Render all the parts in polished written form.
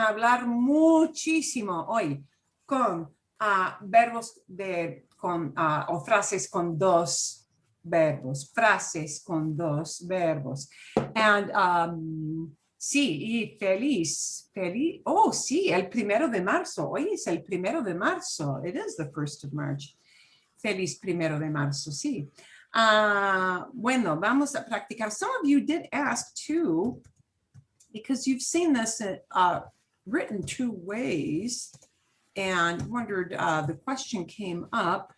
a hablar muchísimo hoy con verbos o frases con dos verbos, frases con dos verbos. And sí, y feliz, oh sí, el 1 de marzo, hoy es el 1 de marzo, it is the 1st of March. Feliz 1 de marzo, sí. Bueno, vamos a practicar. Some of you did ask too, because you've seen this written 2 ways and wondered, the question came up.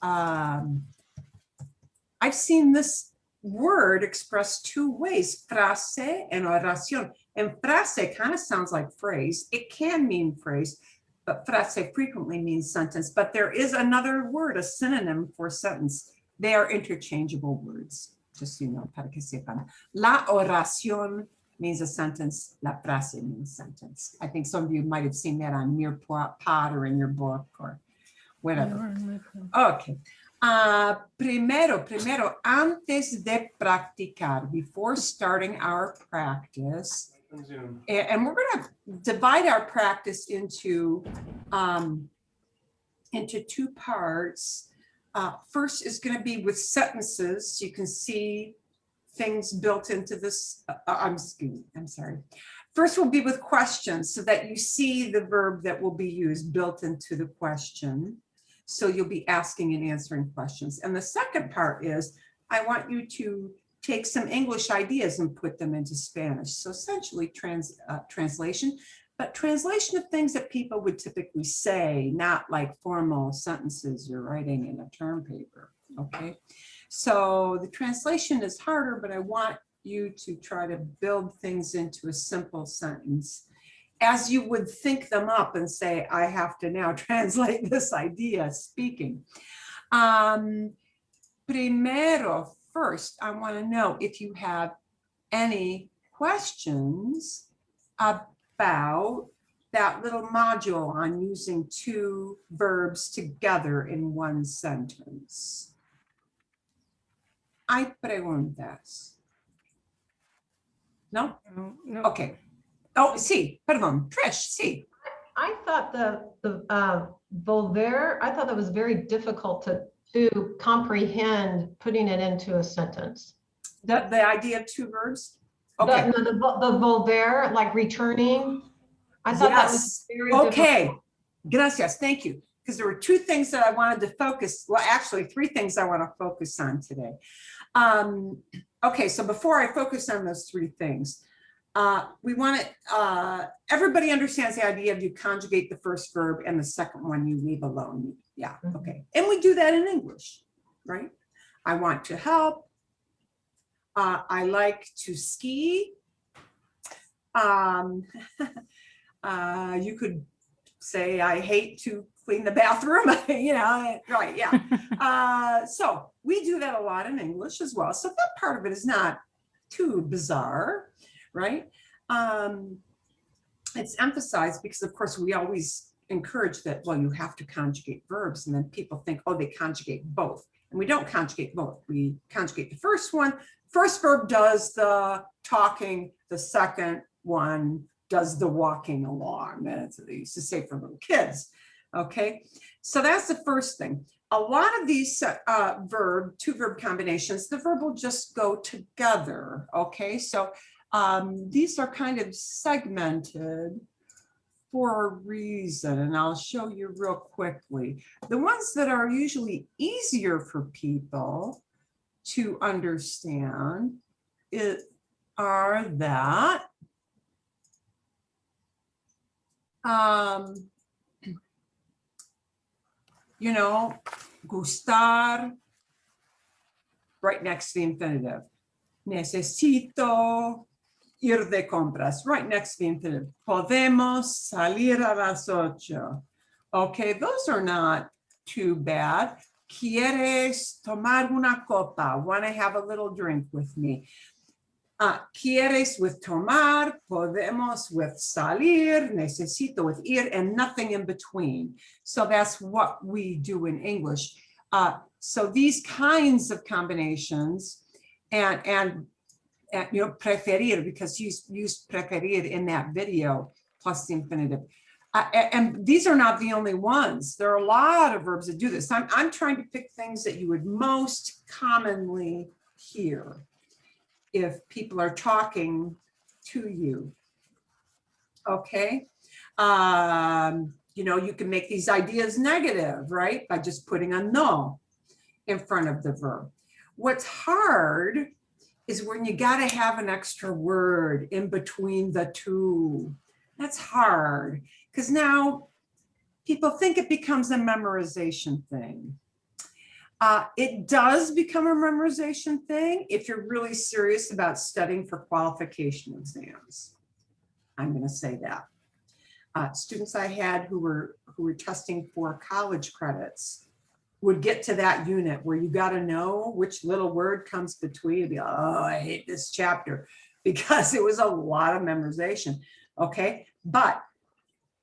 I've seen this word expressed 2 ways, frase and oración. And frase kind of sounds like phrase. It can mean phrase, but frase frequently means sentence. But there is another word, a synonym for sentence. They are interchangeable words, just so you know, para que sepan. La oración means a sentence. La frase means sentence. I think some of you might have seen that on your pod or in your book or whatever. Okay. Primero, antes de practicar, before starting our practice, and we're going to divide our practice into 2 parts. First is going to be with sentences. You can see things built into this. I'm sorry. First will be with questions so that you see the verb that will be used built into the question. So you'll be asking and answering questions. And the second part is, I want you to take some English ideas and put them into Spanish. So essentially translation, but translation of things that people would typically say, not like formal sentences you're writing in a term paper, okay? So the translation is harder, but I want you to try to build things into a simple sentence as you would think them up and say, I have to now translate this idea speaking. Primero, first, I want to know if you have any questions about that little module on using 2 verbs together in one sentence. ¿Hay preguntas? No? No. Okay. Oh, sí, perdón, Trish, sí. I thought the volver, I thought that was very difficult to comprehend putting it into a sentence. The idea of 2 verbs? Okay. The volver, like returning. I thought that was very difficult. Gracias, thank you. Because there were 2 things that I wanted to focus, well, actually 3 things I want to focus on today. Okay, so before I focus on those 3 things, we want to, everybody understands the idea of you conjugate the first verb and the second one you leave alone. Yeah, okay. And we do that in English, right? I want to help. I like to ski. You could say, I hate to clean the bathroom, you know, right, yeah. So we do that a lot in English as well. So that part of it is not too bizarre, right? It's emphasized because, of course, we always encourage that, well, you have to conjugate verbs, and then people think, oh, they conjugate both. And we don't conjugate both. We conjugate the first one. First verb does the talking, the second one does the walking along. That's what they used to say for little kids. Okay, so that's the first thing. A lot of these 2 verb combinations, the verb will just go together. Okay, so these are kind of segmented for a reason, and I'll show you real quickly. The ones that are usually easier for people to understand are that you know, gustar, right next to the infinitive. Necesito ir de compras, right next to the infinitive. Podemos salir a las 8. Okay, those are not too bad. ¿Quieres tomar una copa? Want to have a little drink with me? ¿Quieres with tomar? Podemos with salir, necesito with ir, and nothing in between. So that's what we do in English. So these kinds of combinations, and you know, preferir, because you used preferir in that video. plus the infinitive. And these are not the only ones. There are a lot of verbs that do this. I'm trying to pick things that you would most commonly hear if people are talking to you. Okay. You know, you can make these ideas negative, right? By just putting a no in front of the verb. What's hard is when you got to have an extra word in between the two. That's hard because now people think it becomes a memorization thing. It does become a memorization thing if you're really serious about studying for qualification exams. I'm going to say that. Students I had who were testing for college credits would get to that unit where you got to know which little word comes between. Be like, oh, I hate this chapter because it was a lot of memorization. Okay, but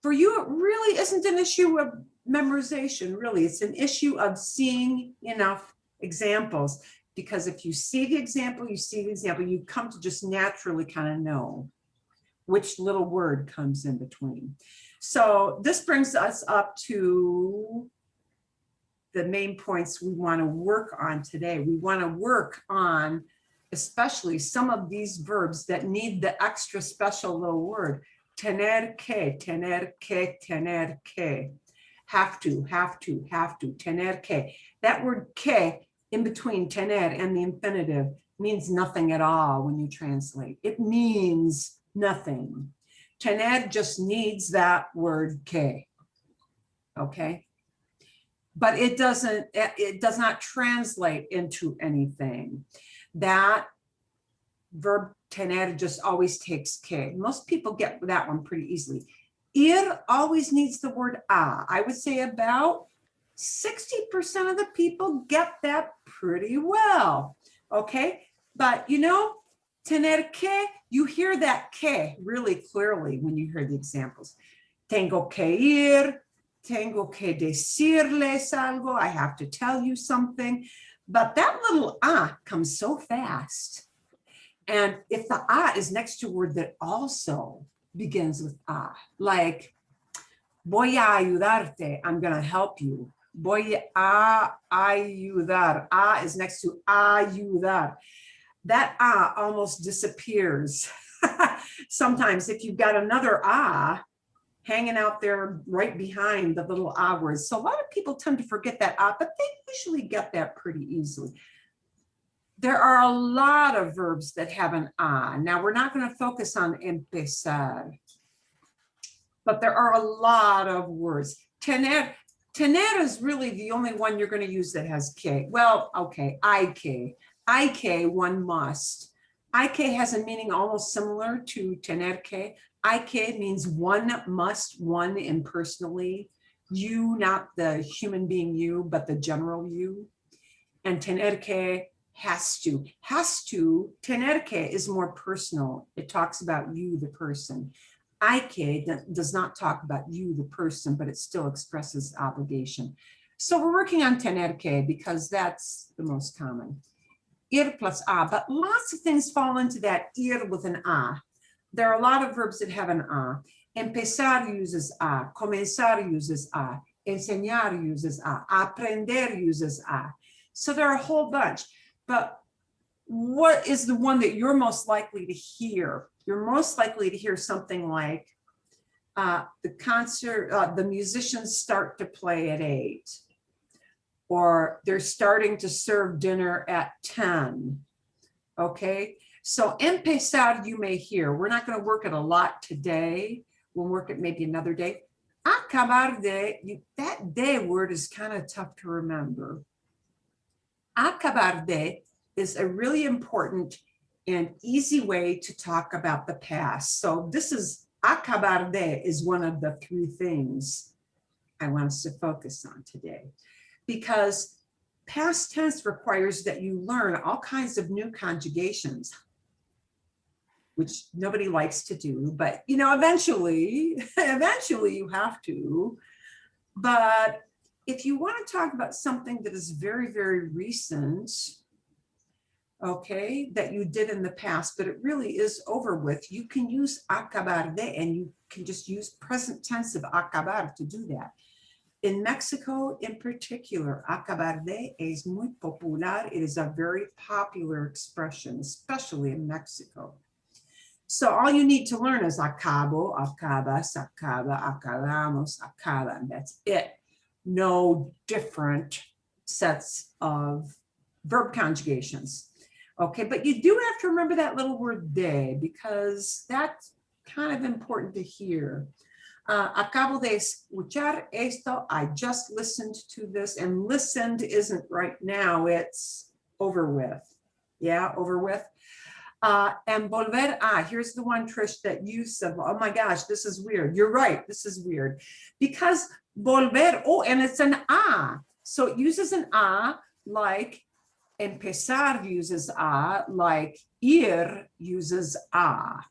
for you, it really isn't an issue of memorization. Really, it's an issue of seeing enough examples. Because if you see the example, you come to just naturally kind of know which little word comes in between. So this brings us up to the main points we want to work on today. We want to work on especially some of these verbs that need the extra special little word. Tener que, tener que, tener que. Have to, have to, have to, tener que. That word que in between tener and the infinitive means nothing at all when you translate. It means nothing. Tener just needs that word que, okay? But it does not translate into anything. That verb tener just always takes que. Most people get that one pretty easily. Ir always needs the word a. I would say about 60% of the people get that pretty well, okay? But you know, tener que, you hear that que really clearly when you hear the examples. Tengo que ir, tengo que decirles algo, I have to tell you something. But that little a comes so fast. And if the a is next to a word that also begins with a, like, voy a ayudarte, I'm going to help you. Voy a ayudar. A is next to ayudar. That a almost disappears. Sometimes if you've got another a hanging out there right behind the little a words. So a lot of people tend to forget that a, but they usually get that pretty easily. There are a lot of verbs that have an a. Now we're not going to focus on empezar, but there are a lot of words. Tener is really the only one you're going to use that has que. Well, okay, I one must. I has a meaning almost similar to tener que. I means one must, one impersonally. You, not the human being you, but the general you. And tener que has to. Has to, tener que is more personal. It talks about you, the person. I does not talk about you, the person, but it still expresses obligation. So we're working on tener que because that's the most common. Ir plus a, but lots of things fall into that ir with an a. There are a lot of verbs that have an a. Empezar uses a, comenzar uses a, enseñar uses a, aprender uses a. So there are a whole bunch, but what is the one that you're most likely to hear? You're most likely to hear something like the musicians start to play at 8. Or they're starting to serve dinner at 10, okay? So empezar you may hear. We're not gonna work it a lot today. We'll work it maybe another day. Acabar de, that de word is kind of tough to remember. Acabar de is a really important and easy way to talk about the past. So this is, acabar de is one of the 3 things I want us to focus on today. Because past tense requires that you learn all kinds of new conjugations, which nobody likes to do, but you know, eventually you have to. But if you want to talk about something that is very, very recent, okay, that you did in the past, but it really is over with. You can use acabar de, and you can just use present tense of acabar to do that. In Mexico, in particular, acabar de es muy popular. It is a very popular expression, especially in Mexico. So all you need to learn is acabo, acabas, acaba, acabamos, acaba, and that's it. No different sets of verb conjugations. Okay, but you do have to remember that little word de, because that's kind of important to hear. Acabo de escuchar esto. I just listened to this, and listened isn't right now, it's over with. Yeah, over with. And volver a, here's the one, Trish, that you said, oh my gosh, this is weird. You're right, this is weird. Because volver, oh, and it's an a. So it uses an a, like empezar uses a, like ir uses a.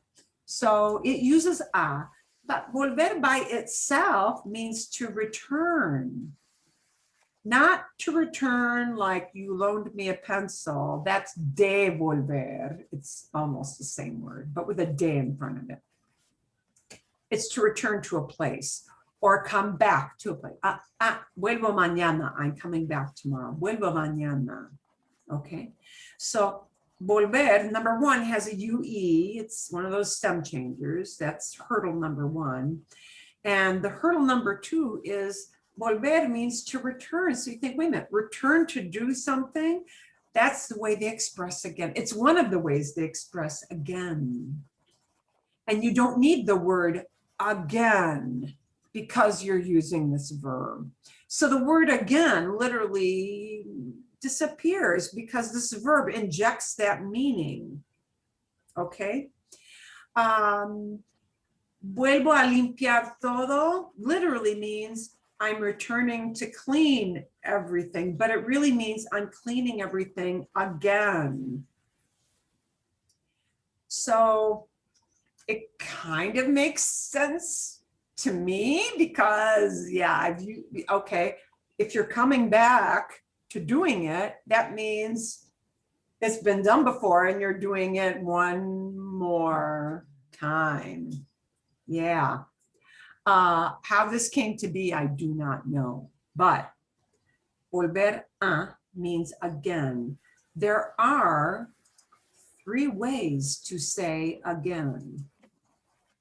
So it uses a, but volver by itself means to return. Not to return like you loaned me a pencil. That's devolver. It's almost the same word, but with a de in front of it. It's to return to a place or come back to a place. Vuelvo mañana. I'm coming back tomorrow. Vuelvo mañana. Okay. So volver, number one, has a UE. It's one of those stem changers. That's hurdle number one. And the hurdle number two is volver means to return. So you think, wait a minute, return to do something? That's the way they express again. It's one of the ways they express again. And you don't need the word again because you're using this verb. So the word again literally disappears because this verb injects that meaning. Okay. Vuelvo a limpiar todo literally means I'm returning to clean everything, but it really means I'm cleaning everything again. So it kind of makes sense to me because, yeah, okay, if you're coming back to doing it, that means it's been done before and you're doing it one more time. Yeah. How this came to be, I do not know, but volver a means again. There are 3 ways to say again.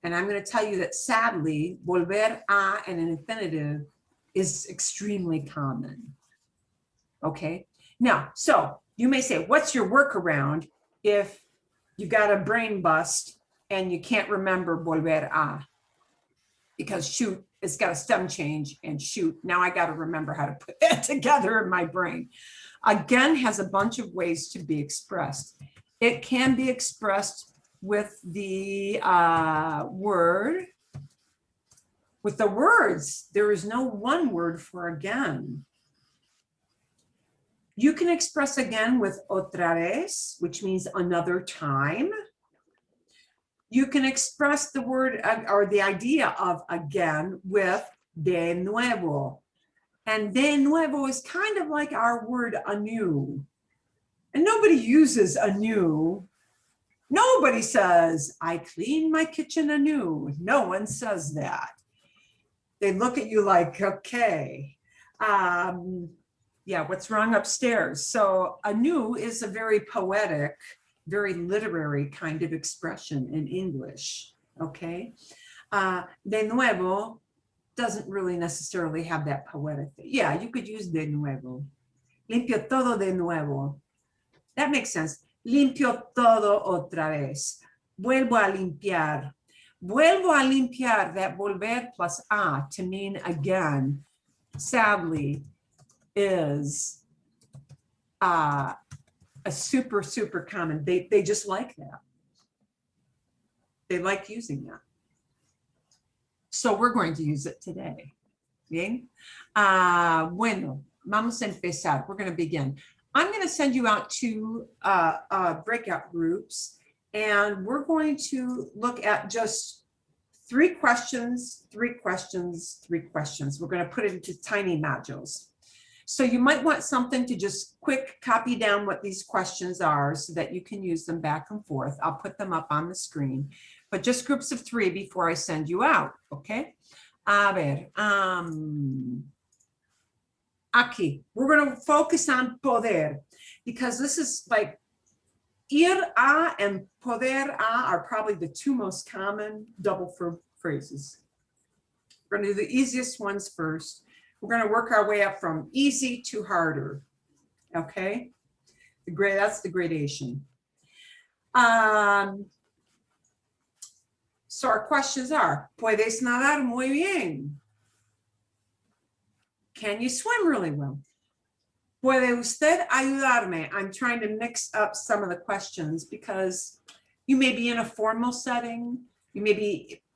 And I'm going to tell you that sadly, volver a in an infinitive is extremely common. Okay. Now, so you may say, what's your workaround if you got a brain bust and you can't remember volver a? Because shoot, it's got a stem change, and shoot, now I got to remember how to put that together in my brain. Again has a bunch of ways to be expressed. It can be expressed with the word, with the words. There is no one word for again. You can express again with otra vez, which means another time. You can express the word or the idea of again with de nuevo. And de nuevo is kind of like our word anew. And nobody uses anew. Nobody says, I clean my kitchen anew. No one says that. They look at you like, okay. Yeah, what's wrong upstairs? So anew is a very poetic, very literary kind of expression in English, okay? De nuevo doesn't really necessarily have that poetic thing. Yeah, you could use de nuevo. Limpio todo de nuevo. That makes sense. Limpio todo otra vez. Vuelvo a limpiar. Vuelvo a limpiar, that volver plus a to mean again, sadly, is a super, super common. They just like that. They like using that. So we're going to use it today. Bien. Bueno, vamos a empezar. We're going to begin. I'm going to send you out to breakout groups, and we're going to look at just 3 questions, 3 questions, 3 questions. We're going to put it into tiny modules. So you might want something to just quick copy down what these questions are so that you can use them back and forth. I'll put them up on the screen, but just groups of 3 before I send you out, okay? A ver, aquí, we're going to focus on poder because this is like ir a and poder a are probably the 2 most common double verb phrases. We're going to do the easiest ones first. We're going to work our way up from easy to harder. Okay, that's the gradation. So our questions are: ¿Puedes nadar muy bien? Can you swim really well? ¿Puede usted ayudarme? I'm trying to mix up some of the questions because you may be in a formal setting.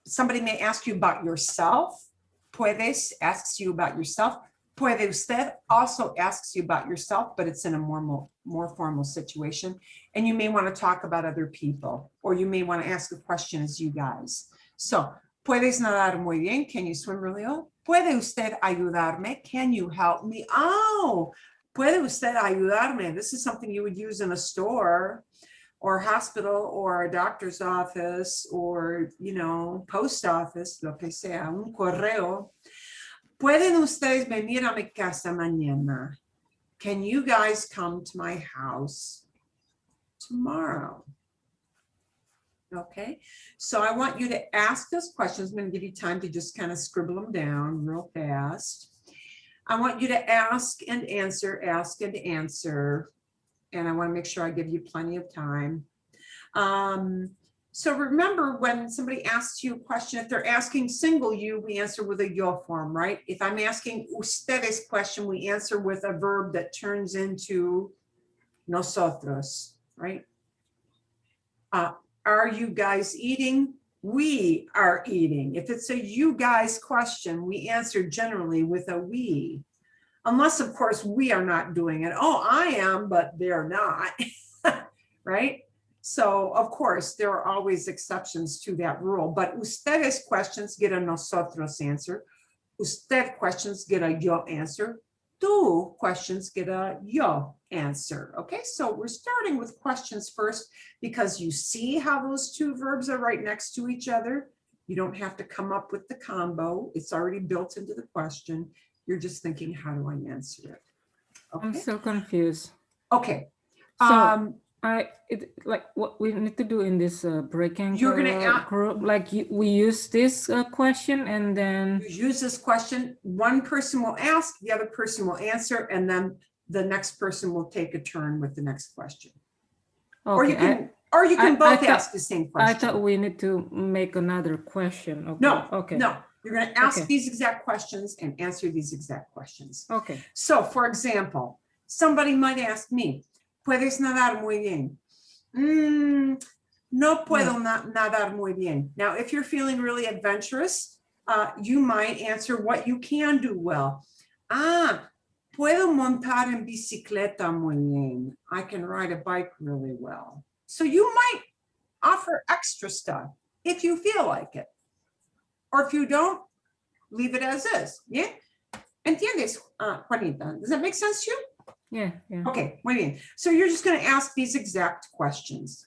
Somebody may ask you about yourself. Puedes asks you about yourself. Puede usted also asks you about yourself, but it's in a more formal situation. And you may want to talk about other people, or you may want to ask a question as you guys. So, ¿puedes nadar muy bien? Can you swim really well? ¿Puede usted ayudarme? Can you help me? Oh, ¿puede usted ayudarme? This is something you would use in a store or hospital or a doctor's office or, post office, lo que sea, un correo. ¿Pueden ustedes venir a mi casa mañana? Can you guys come to my house tomorrow? Okay, so I want you to ask those questions. I'm going to give you time to just kind of scribble them down real fast. I want you to ask and answer, and I want to make sure I give you plenty of time. So remember, when somebody asks you a question, if they're asking single you, we answer with a yo form, right? If I'm asking ustedes question, we answer with a verb that turns into nosotros, right? Are you guys eating? We are eating. If it's a you guys question, we answer generally with a we. Unless, of course, we are not doing it. Oh, I am, but they're not, right? So, of course, there are always exceptions to that rule, but ustedes questions get a nosotros answer. Usted questions get a yo answer. Tú questions get a yo answer. Okay, so we're starting with questions first because you see how those 2 verbs are right next to each other. You don't have to come up with the combo. It's already built into the question. You're just thinking, how do I answer it? I'm Okay. so confused. Okay. So like what we need to do in this breaking You're gonna group, like we use this question and then you use this question. One person will ask, the other person will answer, and then the next person will take a turn with the next question. okay, or you can both thought, ask the same question. I thought we need to make another question. Okay. No, okay. No, you're going to ask Okay. these exact questions and answer these exact questions. Okay. So, for example, somebody might ask me, ¿Puedes nadar muy bien? No puedo nadar muy bien. Now, if you're feeling really adventurous, you might answer what you can do well. Puedo montar en bicicleta muy bien. I can ride a bike really well. So you might offer extra stuff if you feel like it. Or if you don't, leave it as is. Yeah? ¿Entiendes, Juanita? Does that make sense to you? Yeah. Okay, muy bien. So you're just going to ask these exact questions.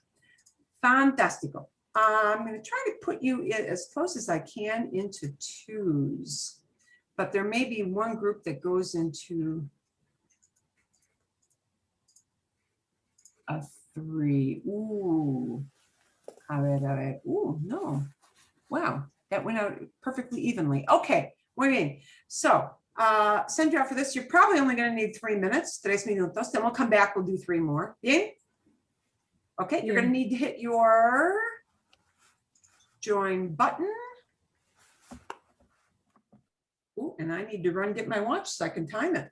Fantástico. I'm going to try to put you as close as I can into 2s, but there may be one group that goes into a 3. Ooh. A ver. Ooh, no. Wow, that went out perfectly evenly. Okay, muy bien. So, send you out for this. You're probably only going to need 3 minutes, 3 minutos. Then we'll come back. We'll do 3 more. Bien? Okay, you're going to need to hit your join button. Ooh, and I need to run get my watch so I can time it.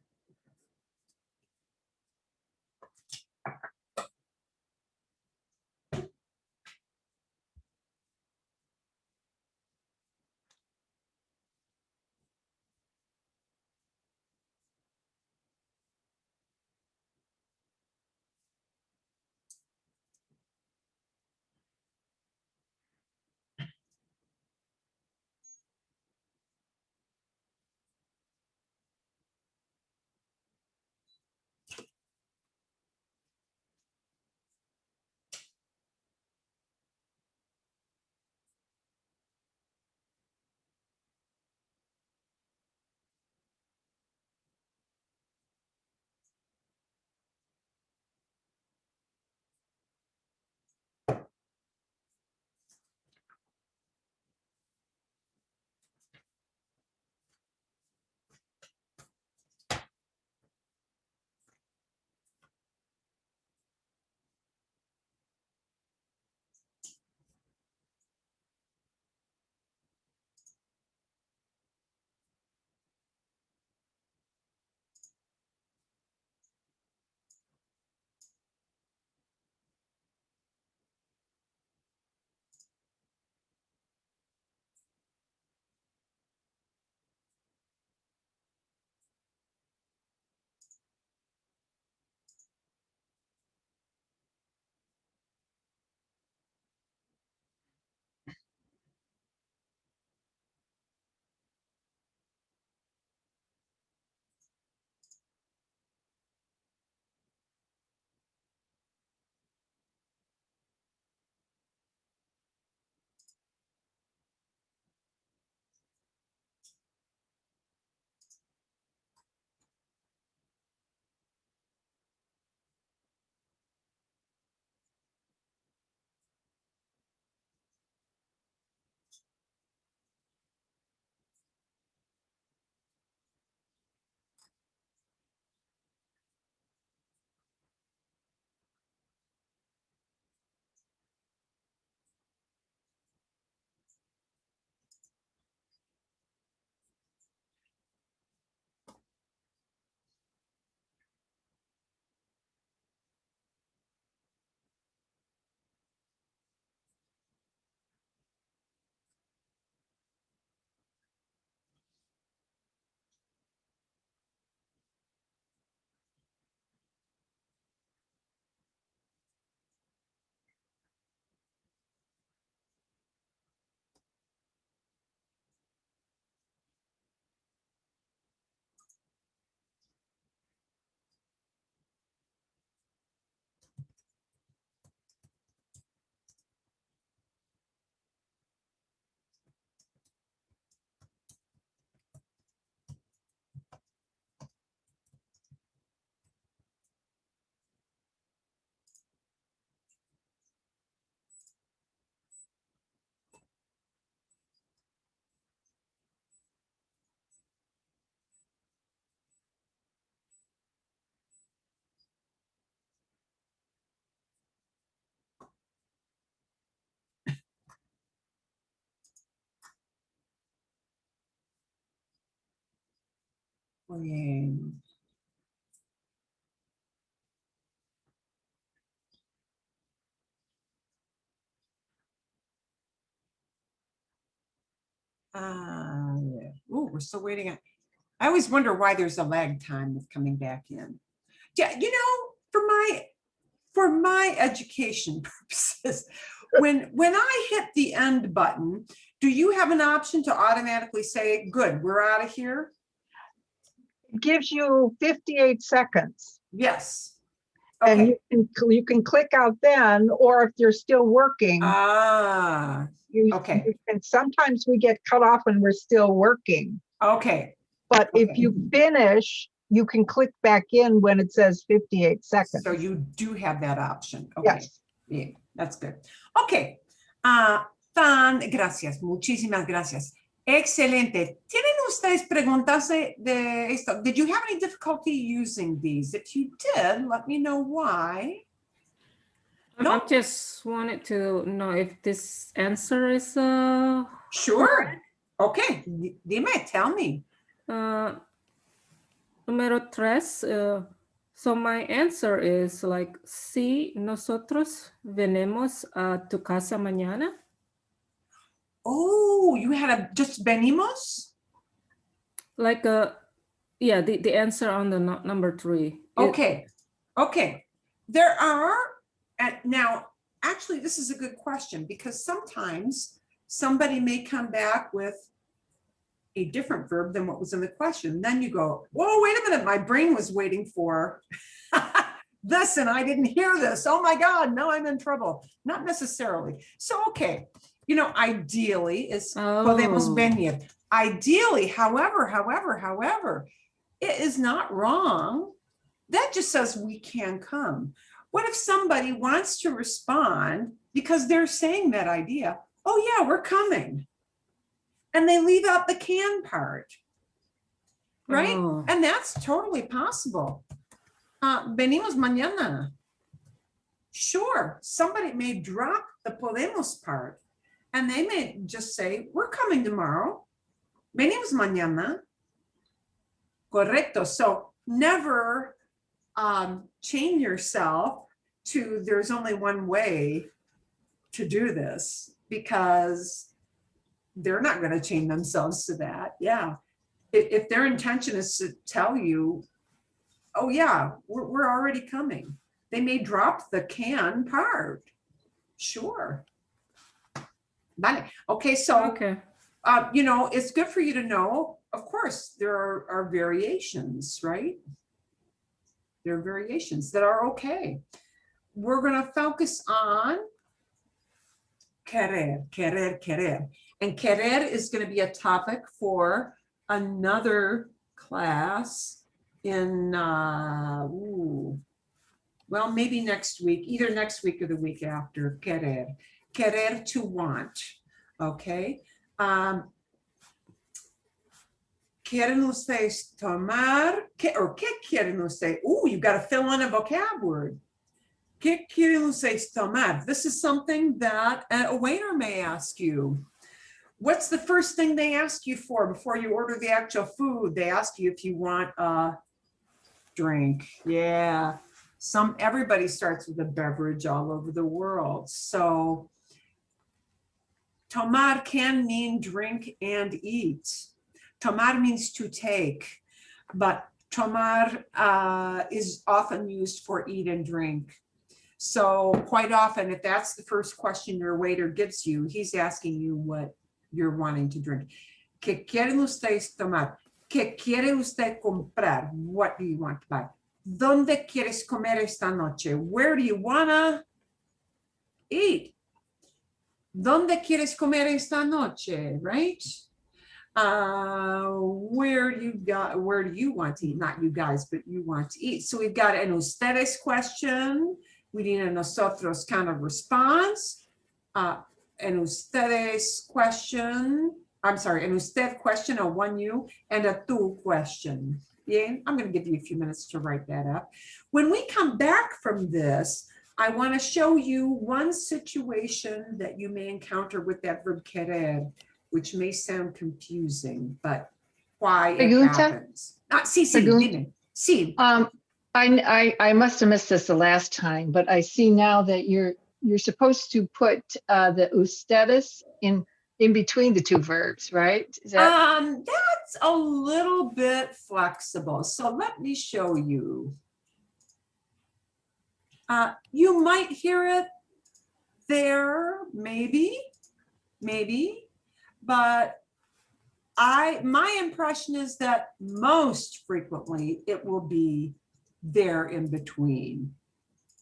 Bien. Yeah. Ooh, we're still waiting. I always wonder why there's a lag time with coming back in. Yeah, you know, for my education purposes, when I hit the end button, do you have an option to automatically say, good, we're out of here? It gives you 58 seconds. Yes. And Okay. you can click out then, or if you're still working, Ah, okay. and sometimes we get cut off when we're still working. Okay. But if Okay. you finish, you can click back in when it says 58 seconds. So you do have that option. Okay. Yes. Yeah, that's good. Okay. Gracias. Muchísimas gracias. Excelente. ¿Tienen ustedes preguntas de esto? Did you have any difficulty using these? If you did, let me know why. I No? just wanted to know if this answer is Sure. Okay. Dime, tell me. número 3. So my answer is like, sí, nosotros venimos a tu casa mañana. Oh, you had a just venimos? Like yeah, the answer on the number 3. Okay. Okay. There are, now, actually, this is a good question because sometimes somebody may come back with a different verb than what was in the question. Then you go, whoa, wait a minute, my brain was waiting for this and I didn't hear this. Oh my God, now I'm in trouble. Not necessarily. So, okay, you know, ideally is podemos venir. Ideally, however, it is not wrong. That just says we can come. What if somebody wants to respond because they're saying that idea? Oh yeah, we're coming. And they leave out the can part, right? Oh. And that's totally possible. Venimos mañana. Sure, somebody may drop the podemos part and they may just say, we're coming tomorrow. Venimos mañana. Correcto. So never chain yourself to there's only one way to do this because they're not going to chain themselves to that. Yeah. If their intention is to tell you, oh yeah, we're already coming, they may drop the can part. Sure. Vale. Okay. So, Okay. you know, it's good for you to know, of course, there are variations, right? There are variations that are okay. We're going to focus on querer. And querer is going to be a topic for another class in, well, maybe next week, either next week or the week after. Querer, to want, okay? ¿Quieren ustedes tomar? Or ¿qué quieren ustedes? Oh, you've got to fill in a vocab word. ¿Qué quieren ustedes tomar? This is something that a waiter may ask you. What's the first thing they ask you for before you order the actual food? They ask you if you want a drink. Yeah. Everybody starts with a beverage all over the world. So tomar can mean drink and eat. Tomar means to take, but tomar is often used for eat and drink. So quite often, if that's the first question your waiter gives you, he's asking you what you're wanting to drink. ¿Qué quieren ustedes tomar? ¿Qué quiere usted comprar? What do you want to buy? ¿Dónde quieres comer esta noche? Where do you wanna eat? ¿Dónde quieres comer esta noche? Right? Where do you want to eat? Not you guys, but you want to eat. So we've got an ustedes question. We need a nosotros kind of response. An ustedes question. I'm sorry, an usted question, a one you, and a tú question. Yeah, I'm going to give you a few minutes to write that up. When we come back from this, I want to show you one situation that you may encounter with that verb querer, which may sound confusing, but why it Pregunta? happens. Sí, sí, Pregun- dime. Sí. I must have missed this the last time, but I see now that you're supposed to put the ustedes in between the two verbs, right? Is that That's a little bit flexible. So let me show you. You might hear it there, maybe, but my impression is that most frequently it will be there in between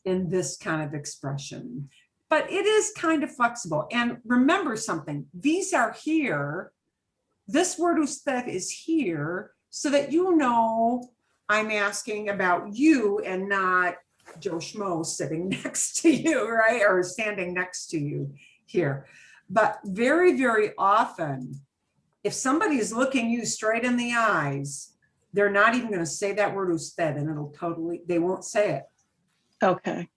in this kind of expression. But it is kind of flexible. And remember something, these are here. This word usted is here so that you know I'm asking about you and not Joe Schmo sitting next to you, right? Or standing next to you here. But very, very often, if somebody is looking you straight in the eyes, they're not even going to say that word usted, and they won't say it. okay?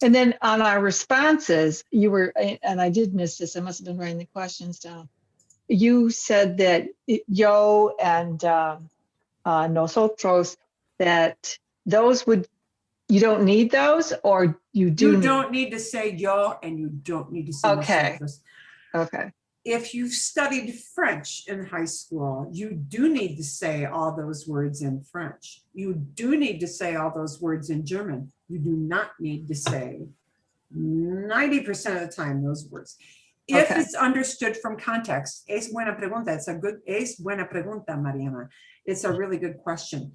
And then on our responses, you were, and I did miss this, I must have been writing the questions down. You said that yo and nosotros, that those you don't need those, or you do? You don't need to say yo, and you don't need to say Okay. nosotros. Okay. If you've studied French in high school, you do need to say all those words in French. You do need to say all those words in German. You do not need to say 90% of the time those words. If Okay. it's understood from context, es buena pregunta. Es buena pregunta, Mariana. It's a really good question.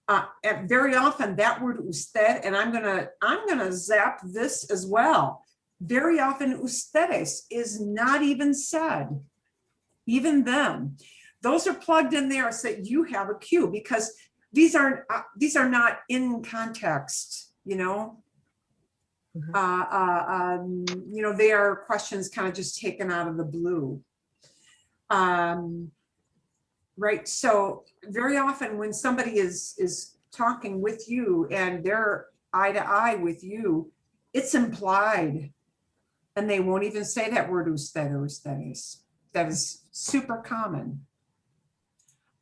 And very often that word usted, and I'm gonna zap this as well. Very often ustedes is not even said, even them. Those are plugged in there so that you have a cue, because these are not in context, you know. You know, they are questions kind of just taken out of the blue. Right, so very often when somebody is talking with you and they're eye to eye with you, it's implied. And they won't even say that word usted or ustedes. That is super common.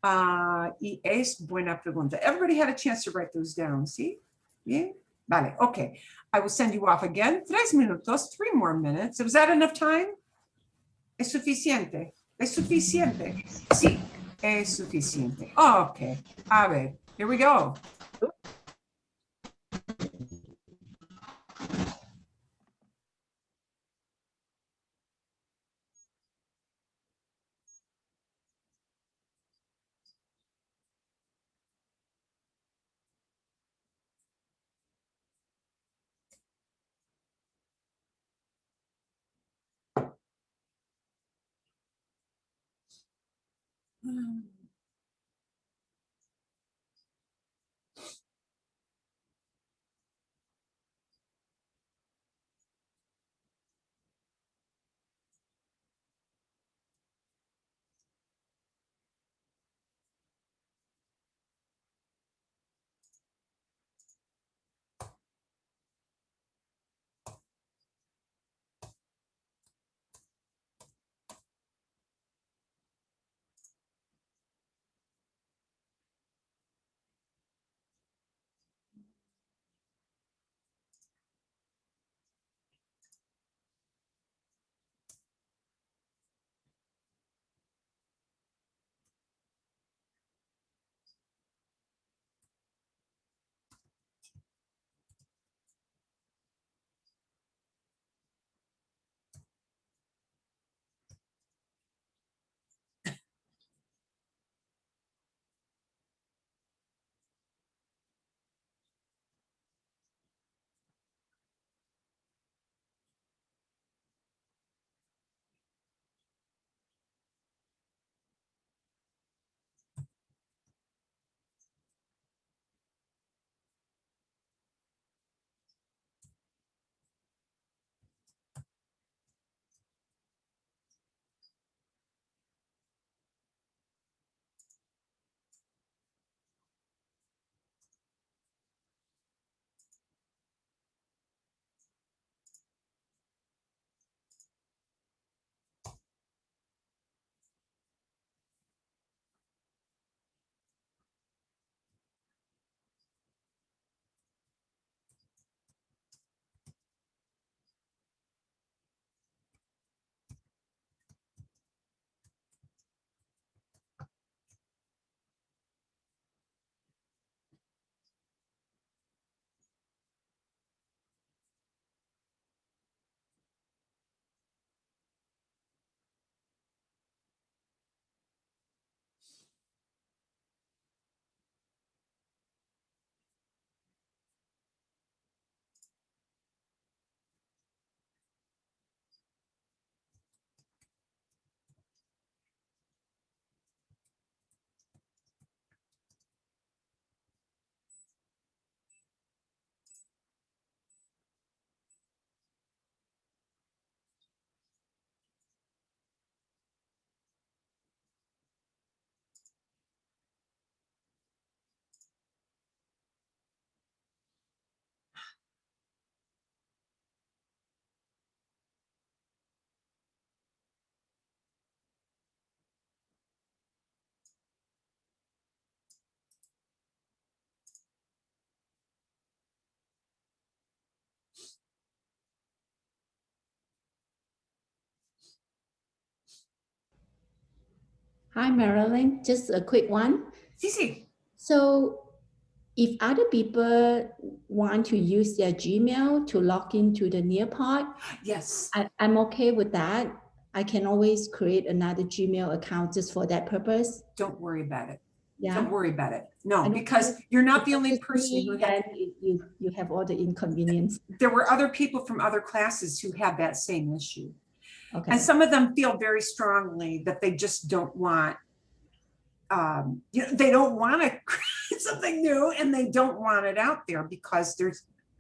Y es buena pregunta. Everybody had a chance to write those down, see? Yeah? Vale, okay. I will send you off again. 3 minutos, 3 more minutes. Was that enough time? Es suficiente. Es suficiente. Sí, es suficiente. Okay, a ver, here we go. Hi, Marilyn. Just a quick one. Sí, sí. So if other people want to use their Gmail to log into the Nearpod, Yes. I'm okay with that. I can always create another Gmail account just for that purpose. Don't worry about it. Yeah. Don't worry about it. I No, don't because think you're not if the it's only just person me, who had, then you have all the inconvenience. there were other people from other classes who had that same issue. Okay. And some of them feel very strongly that they just don't want, you know, they don't want to create something new and they don't want it out there because they're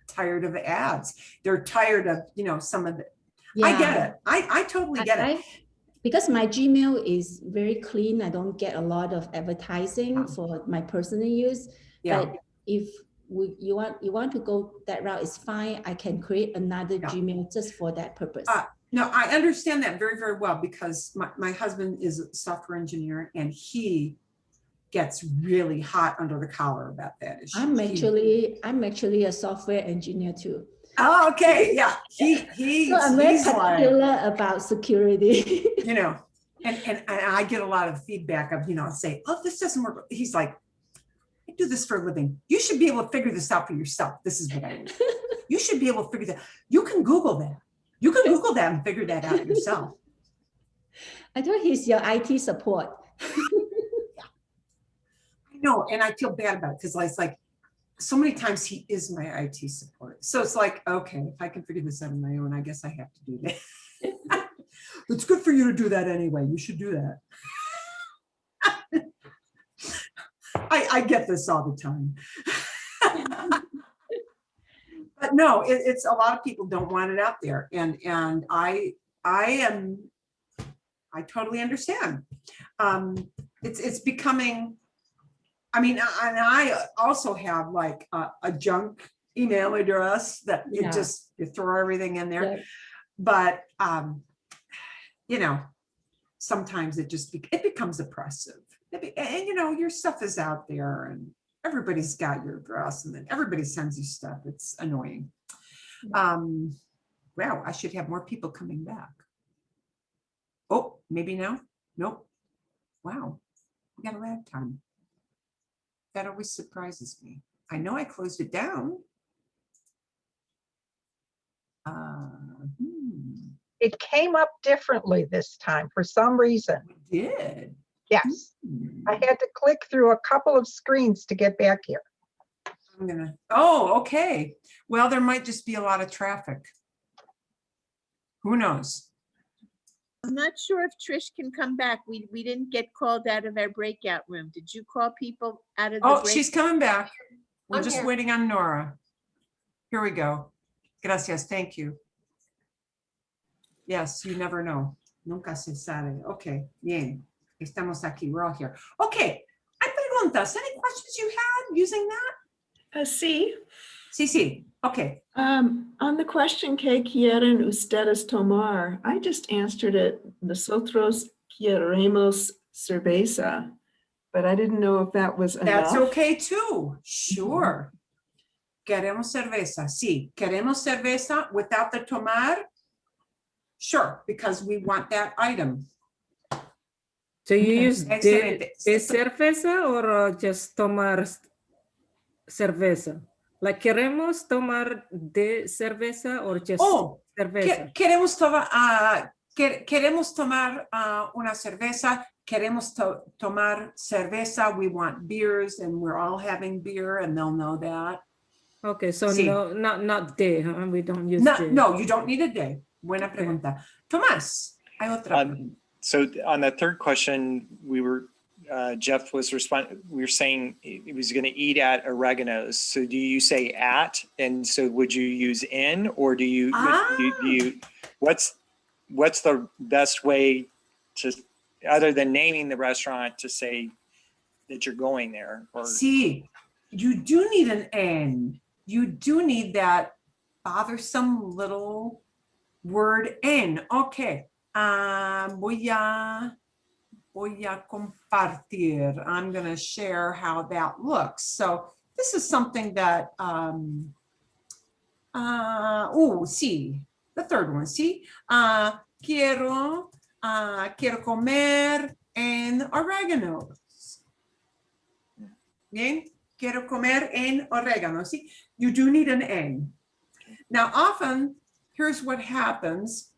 tired of the ads. They're tired of, you know, some of the, I get it. I totally get it. Because my Gmail is very clean. I don't get a lot of advertising for my personal use. Yeah. But if you want to go that route, it's fine. I can create another Gmail just for that purpose. No, I understand that very, very well because my husband is a software engineer and he gets really hot under the collar about that issue. I'm actually a software engineer too. Oh, okay. Yeah. So I'm very particular about security. You know, and I get a lot of feedback of, you know, say, oh, this doesn't work. He's like, I do this for a living. You should be able to figure this out for yourself. This is what I do. You should be able to figure that. You can Google that. You can Google that and figure that out yourself. I thought he's your IT support. I know, and I feel bad about it because it's like so many times he is my IT support. So it's like, okay, if I can figure this out on my own, I guess I have to do that. It's good for you to do that anyway. You should do that. I get this all the time. But no, it's a lot of people don't want it out there. And I totally understand. It's becoming, I mean, and I also have like a junk email address that it just, you throw everything in there. Yeah. But, you know, sometimes it becomes oppressive. And, you know, your stuff is out there and everybody's got your address and then everybody sends you stuff. It's annoying. Wow, I should have more people coming back. Oh, maybe now? Nope. Wow, we got a lag time. That always surprises me. I know I closed it down. It came up differently this time for some reason. We did. Yes, I had to click through a couple of screens to get back here. I'm gonna, oh, okay. Well, there might just be a lot of traffic. Who knows? I'm not sure if Trish can come back. We didn't get called out of our breakout room. Did you call people out of the Oh, break? she's coming back. We're I'm just here. waiting on Nora. Here we go. Gracias, thank you. Yes, you never know. Nunca se sabe. Okay, bien. Estamos aquí, we're all here. Okay, hay preguntas. Any questions you had using that? Sí. Sí, sí, okay. On the question que quieren ustedes tomar, I just answered it. Nosotros queremos cerveza, but I didn't know if that was That's enough. okay too, sure. Queremos cerveza, sí. Queremos cerveza without the tomar? Sure, because we want that item. So you use Excelente. de cerveza or just tomar cerveza? Like queremos tomar de cerveza or just cerveza? Queremos tomar una cerveza. Queremos tomar cerveza. We want beers and we're all having beer and they'll know that. Okay, so Sí. no, not de, huh? We don't use No, de. no, you don't need a day. Buena pregunta. Tomás, hay otra pregunta. So on the third question, Jeff was responding, we were saying he was going to eat at oregano's. So do you say at, and so would you use in, or do you, what's the best way to, other than naming the restaurant, to say that you're going there? Or Sí, you do need an N. You do need that bothersome little word N. Okay. Voy a compartir. I'm going to share how that looks. So this is something that, sí, the third one, sí. Quiero comer en oreganos. Bien, quiero comer en orégano. See, you do need an en. Now, often, here's what happens.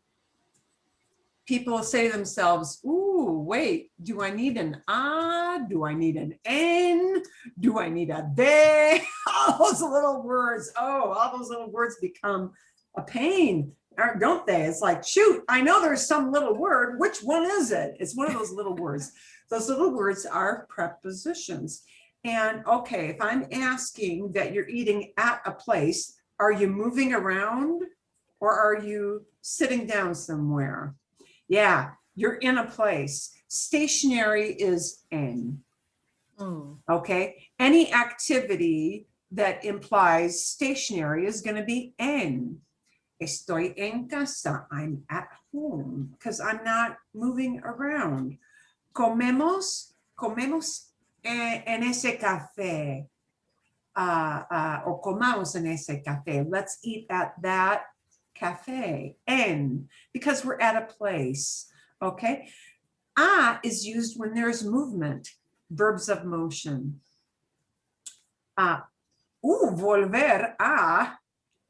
People say to themselves, ooh, wait, do I need an a? Do I need an en? Do I need a de? All those little words. Oh, all those little words become a pain, don't they? It's like, shoot, I know there's some little word. Which one is it? It's one of those little words. Those little words are prepositions. And okay, if I'm asking that you're eating at a place, are you moving around or are you sitting down somewhere? Yeah, you're in a place. Stationary is en. Oh, Okay, any activity that implies stationary is going to be en. Estoy en casa. I'm at home because I'm not moving around. Comemos en ese café. O comamos en ese café. Let's eat at that cafe. En, because we're at a place. Okay. A is used when there's movement. Verbs of motion. Volver a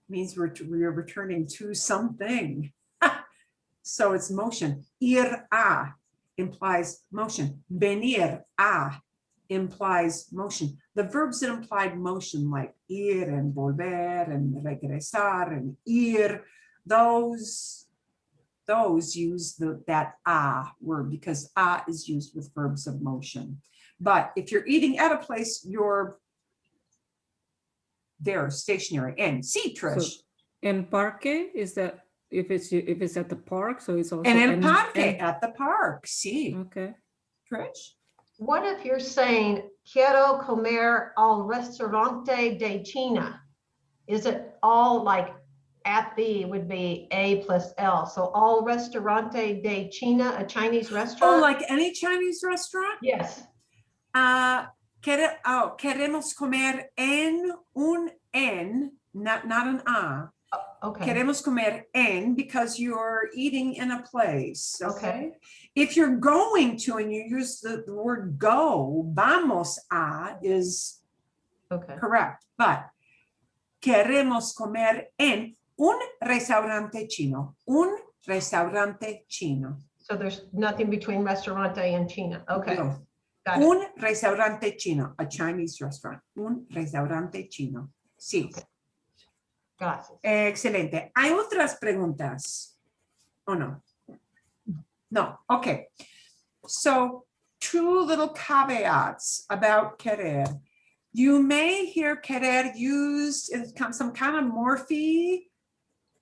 means we're returning to something. So it's motion. Ir a implies motion. Venir a implies motion. The verbs that implied motion, like ir and volver and regresar and ir, those use that a word because a is used with verbs of motion. But if you're eating at a place, you're there, stationary. And see, Trish. so en parque is that if it's at the park, so it's also And in parque, en- at the park. See, okay. Trish. What if you're saying, quiero comer al restaurante de China? Is it all like at the would be A plus L? So all restaurante de China, a Chinese restaurant? Oh, like any Chinese restaurant? Yes. Queremos comer en un en, not an a. Okay. Queremos comer en because you're eating in a place. Okay. If you're going to and you use the word go, vamos a is Okay. correct. But queremos comer en un restaurante chino. Un restaurante chino. So there's nothing between restaurante and China. Okay. No. Got it. Un restaurante chino, a Chinese restaurant. Un restaurante chino. Sí. Gracias. Excelente. ¿Hay otras preguntas? ¿O no? No. Okay. So, two little caveats about querer. You may hear querer used in some kind of morphe,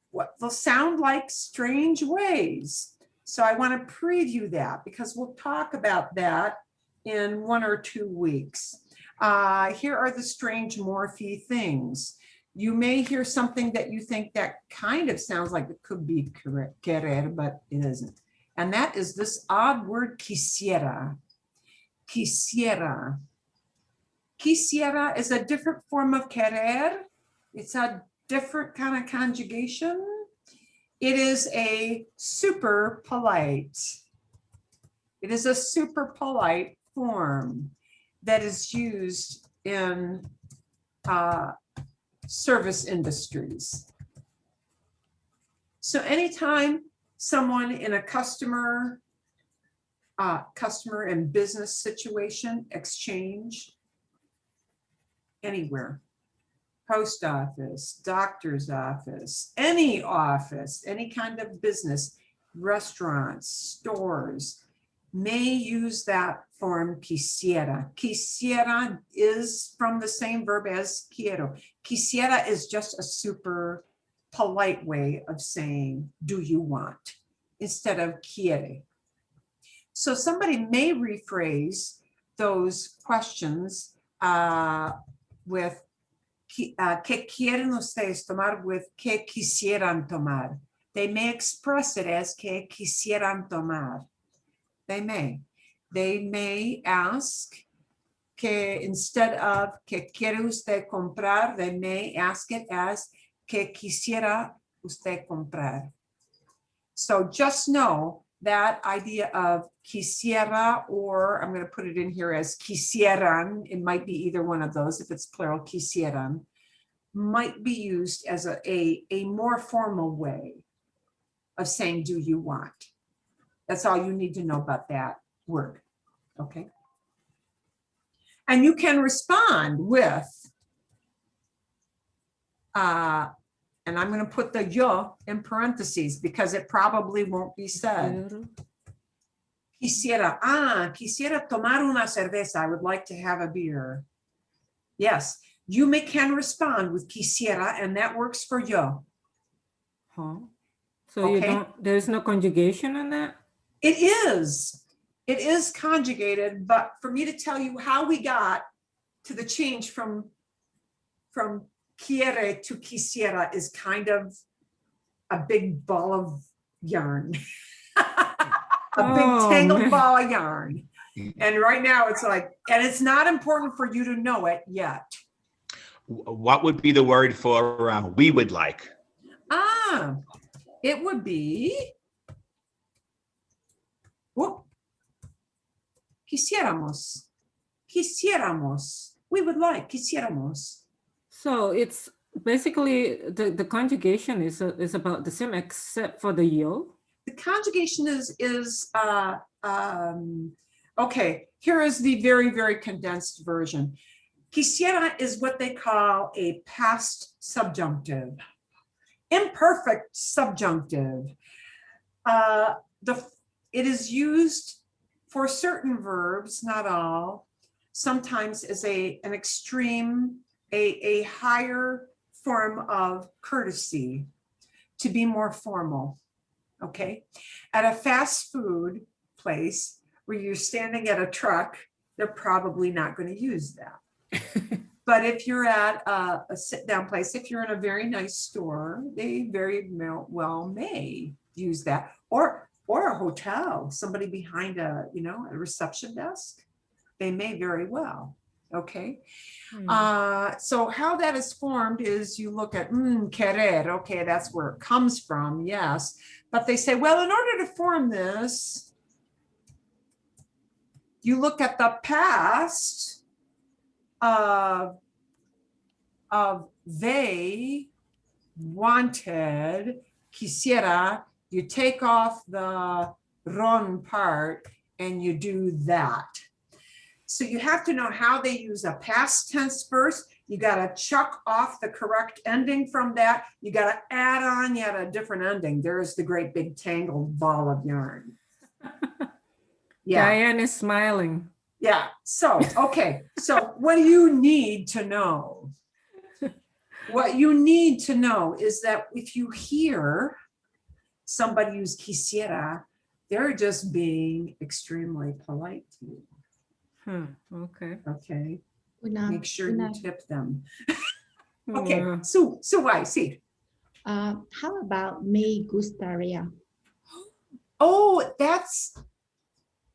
what they'll sound like strange ways. So I want to preview that because we'll talk about that in 1 or 2 weeks. Here are the strange morphe things. You may hear something that you think that kind of sounds like it could be querer, but it isn't. And that is this odd word quisiera. Quisiera. Quisiera is a different form of querer. It's a different kind of conjugation. It is a super polite. It is a super polite form that is used in service industries. So anytime someone in a customer and business situation, exchange, anywhere, post office, doctor's office, any kind of business, restaurants, stores, may use that form quisiera. Quisiera is from the same verb as quiero. Quisiera is just a super polite way of saying, do you want, instead of quiere. So somebody may rephrase those questions with ¿qué quieren ustedes tomar? With ¿qué quisieran tomar? They may express it as ¿qué quisieran tomar? They may ask que instead of ¿qué quiere usted comprar? They may ask it as ¿qué quisiera usted comprar? So just know that idea of quisiera, or I'm going to put it in here as quisieran, it might be either one of those if it's plural, quisieran, might be used as a more formal way of saying, do you want? That's all you need to know about that word, okay? And you can respond with, and I'm going to put the yo in parentheses because it probably won't be said. Quisiera tomar una cerveza. I would like to have a beer. Yes, you can respond with quisiera, and that works for yo. Huh? So you Okay. don't, there's no conjugation on that? It is conjugated, but for me to tell you how we got to the change from quiere to quisiera is kind of a big ball of yarn. A big tangled ball of yarn. And right now it's like, and it's not important for you to know it yet. What would be the word for we would like? It would be, whoop, quisiéramos. Quisiéramos. We would like, quisiéramos. So it's basically the conjugation is about the same except for the yo. The conjugation is okay, here is the very, very condensed version. Quisiera is what they call a past subjunctive, imperfect subjunctive. It is used for certain verbs, not all, sometimes as an extreme, a higher form of courtesy, to be more formal. Okay, at a fast food place where you're standing at a truck, they're probably not going to use that. But if you're at a sit-down place, if you're in a very nice store, they very well may use that, or a hotel, somebody behind a reception desk, they may very well. Okay. So how that is formed is you look at querer, okay, that's where it comes from, yes. But they say, well, in order to form this, you look at the past of they wanted, quisiera, you take off the ron part and you do that. So you have to know how they use a past tense first. You got to chuck off the correct ending from that. You got to add on yet a different ending. There's the great big tangled ball of yarn. Yeah. Diane is smiling. Yeah. So, okay. So what do you need to know? What you need to know is that if you hear somebody use quisiera, they're just being extremely polite to you. Okay. Okay. Una, Make sure you tip them. Oh, Okay. So why? See. how about me gustaría? Oh, that's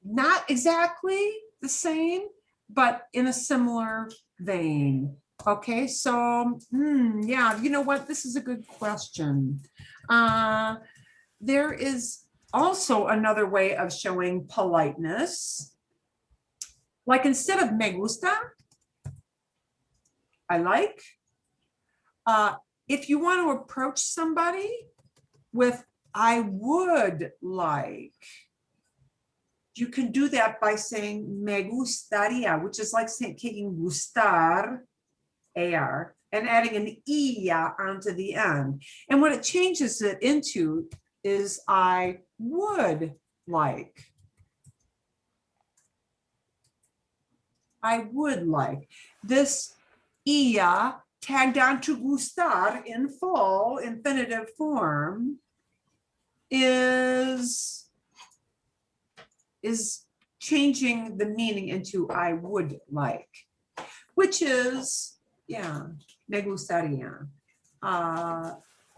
not exactly the same, but in a similar vein. Okay, so yeah, you know what? This is a good question. There is also another way of showing politeness. Like instead of me gusta, I like. If you want to approach somebody with I would like, you can do that by saying me gustaría, which is like saying taking gustar, AR, and adding an ia onto the end. And what it changes it into is I would like. I would like. This ia tagged on to gustar in full infinitive form is changing the meaning into I would like, which is, yeah, me gustaría,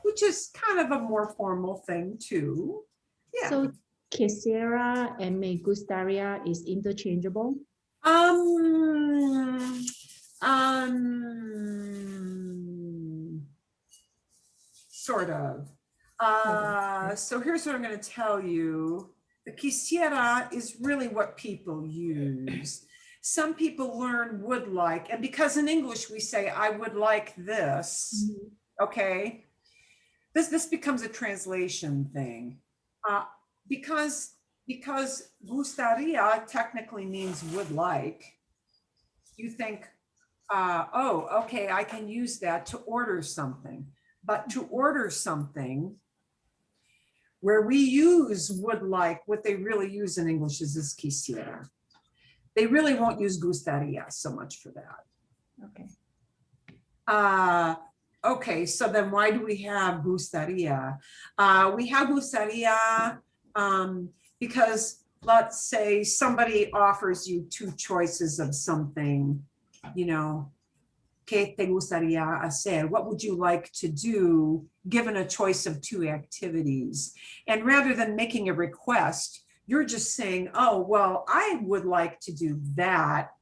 which is kind of a more formal thing too. Yeah. So quisiera and me gustaría is interchangeable? Sort of. So here's what I'm going to tell you. quisiera is really what people use. Some people learn would like, and because in English we say, I would like this, okay? This becomes a translation thing. Because gustaría technically means would like, you think, oh, okay, I can use that to order something. But to order something, where we use would like, what they really use in English is this quisiera. They really won't use gustaría so much for that. Okay. Okay, so then why do we have gustaría? We have gustaría because let's say somebody offers you two choices of something, you know, ¿qué te gustaría hacer? What would you like to do given a choice of two activities? And rather than making a request, you're just saying, oh, well, I would like to do that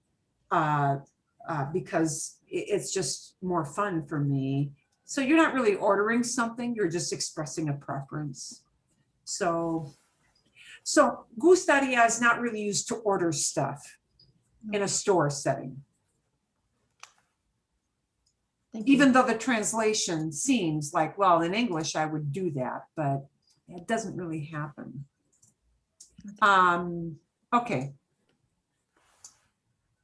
because it's just more fun for me. So you're not really ordering something, you're just expressing a preference. So gustaría is not really used to order stuff in a store setting. Even though the translation seems like, well, in English, I would do that, but it doesn't really happen. Okay.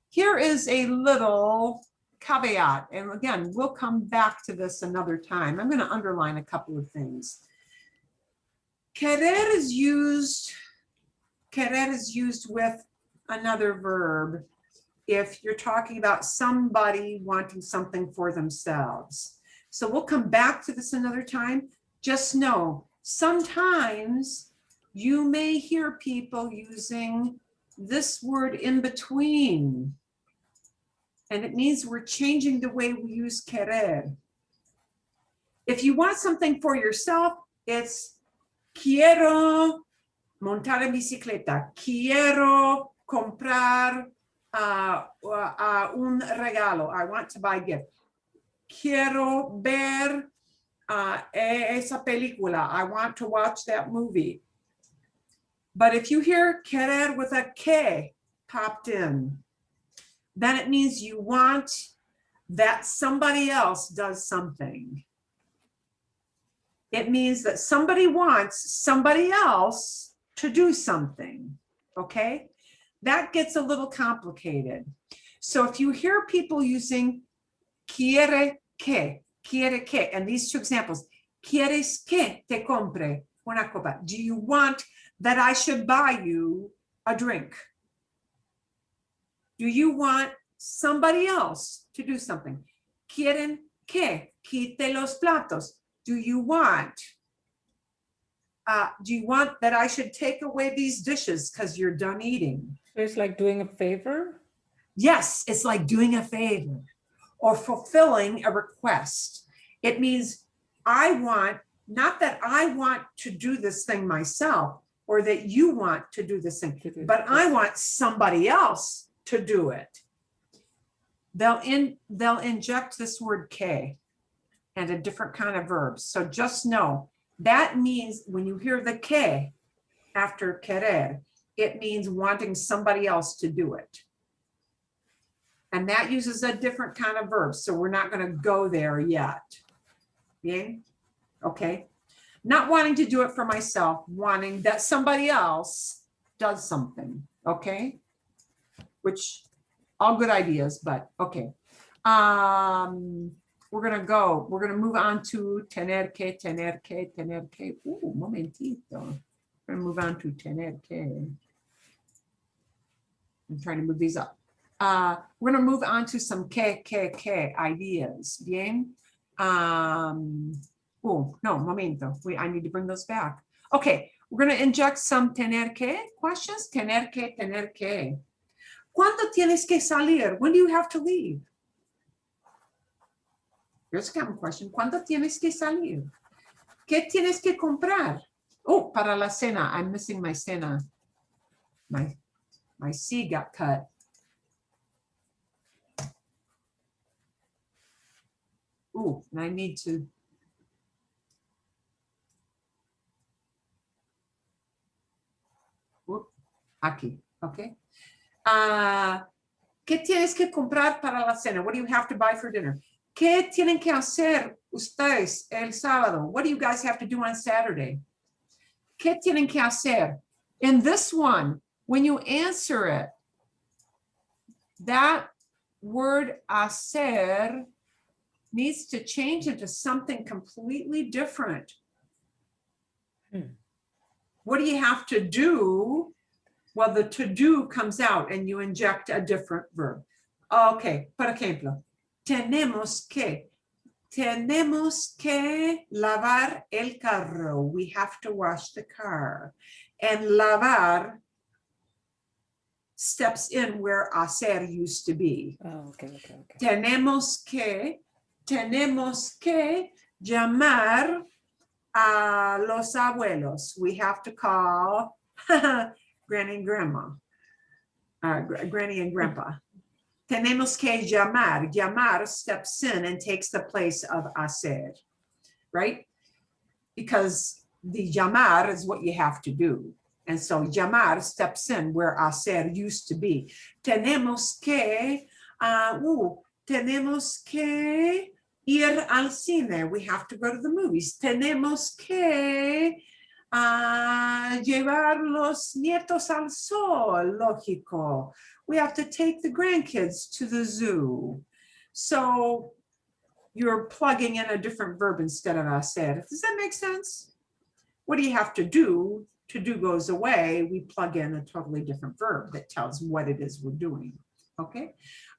Here is a little caveat. And again, we'll come back to this another time. I'm going to underline a couple of things. Querer is used with another verb if you're talking about somebody wanting something for themselves. So we'll come back to this another time. Just know, sometimes you may hear people using this word in between. And it means we're changing the way we use querer. If you want something for yourself, it's quiero montar en bicicleta. Quiero comprar un regalo. I want to buy a gift. Quiero ver esa película. I want to watch that movie. But if you hear querer with a que popped in, then it means you want that somebody else does something. It means that somebody wants somebody else to do something, okay? That gets a little complicated. So if you hear people using quiere que, and these two examples, ¿quieres que te compre una copa? Do you want that I should buy you a drink? Do you want somebody else to do something? ¿Quieren que quite los platos? Do you want that I should take away these dishes because you're done eating? It's like doing a favor? Yes, it's like doing a favor or fulfilling a request. It means I want, not that I want to do this thing myself or that you want to do this thing, but I want somebody else to do it. They'll inject this word que and a different kind of verb. So just know that means when you hear the que after querer, it means wanting somebody else to do it. And that uses a different kind of verb. So we're not going to go there yet. Yeah? Okay. Not wanting to do it for myself, wanting that somebody else does something. Okay. Which all good ideas, but okay. We're going to move on to tener que. Ooh, momentito. We're going to move on to tener que. I'm trying to move these up. We're going to move on to some que ideas. Bien. Oh, no, momento. I need to bring those back. Okay, we're going to inject some tener que questions. Tener que. ¿Cuándo tienes que salir? When do you have to leave? Here's a common question. ¿Cuándo tienes que salir? ¿Qué tienes que comprar? Oh, para la cena. I'm missing my cena. My C got cut. Ooh, and I need to. Aquí, okay? ¿Qué tienes que comprar para la cena? What do you have to buy for dinner? ¿Qué tienen que hacer ustedes el sábado? What do you guys have to do on Saturday? ¿Qué tienen que hacer? In this one, when you answer it, that word hacer needs to change into something completely different. What do you have to do? Well, the to do comes out and you inject a different verb. Okay, por ejemplo, tenemos que lavar el carro. We have to wash the car. And lavar steps in where hacer used to be. Oh, okay. Tenemos que llamar a los abuelos. We have to call Granny and Grandma, Granny and Grandpa. Tenemos que llamar. Llamar steps in and takes the place of hacer, right? Because the llamar is what you have to do. And so llamar steps in where hacer used to be. Tenemos que ir al cine. We have to go to the movies. Tenemos que llevar los nietos al sol. Lógico. We have to take the grandkids to the zoo. So you're plugging in a different verb instead of hacer. Does that make sense? What do you have to do? To do goes away. We plug in a totally different verb that tells what it is we're doing. Okay?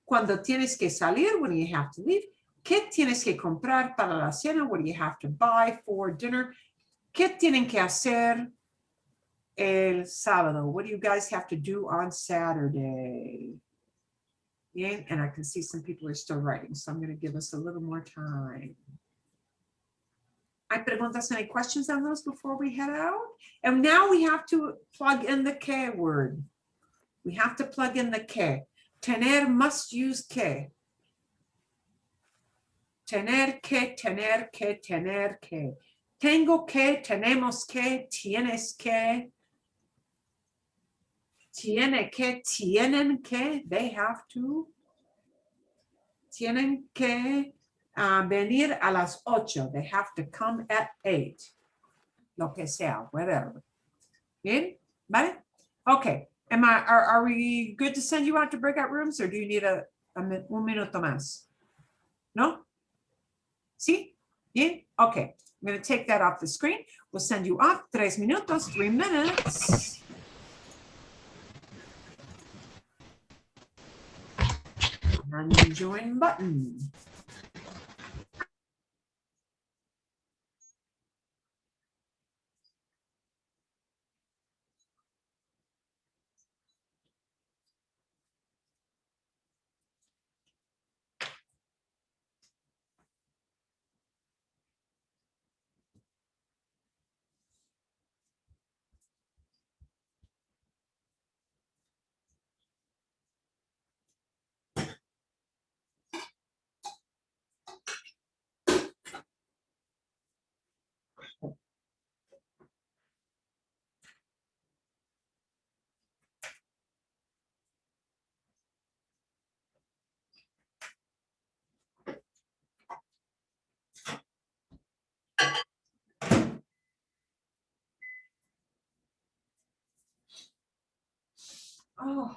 Cuando tienes que salir, when you have to leave. ¿Qué tienes que comprar para la cena? What do you have to buy for dinner? ¿Qué tienen que hacer el sábado? What do you guys have to do on Saturday? Yeah, and I can see some people are still writing, so I'm going to give us a little more time. ¿Hay preguntas, any questions on those before we head out? And now we have to plug in the que word. We have to plug in the que. Tener must use que. Tener que, tener que, tener que. Tengo que, tenemos que, tienes que. Tiene que, tienen que, they have to. Tienen que venir a las 8. They have to come at 8. Lo que sea, whatever. Bien? ¿Vale? Okay. Are we good to send you out to breakout rooms, or do you need un minuto más? No? ¿Sí? Bien? Okay. I'm going to take that off the screen. We'll send you off. 3 minutos, 3 minutes. And the join button. Oh.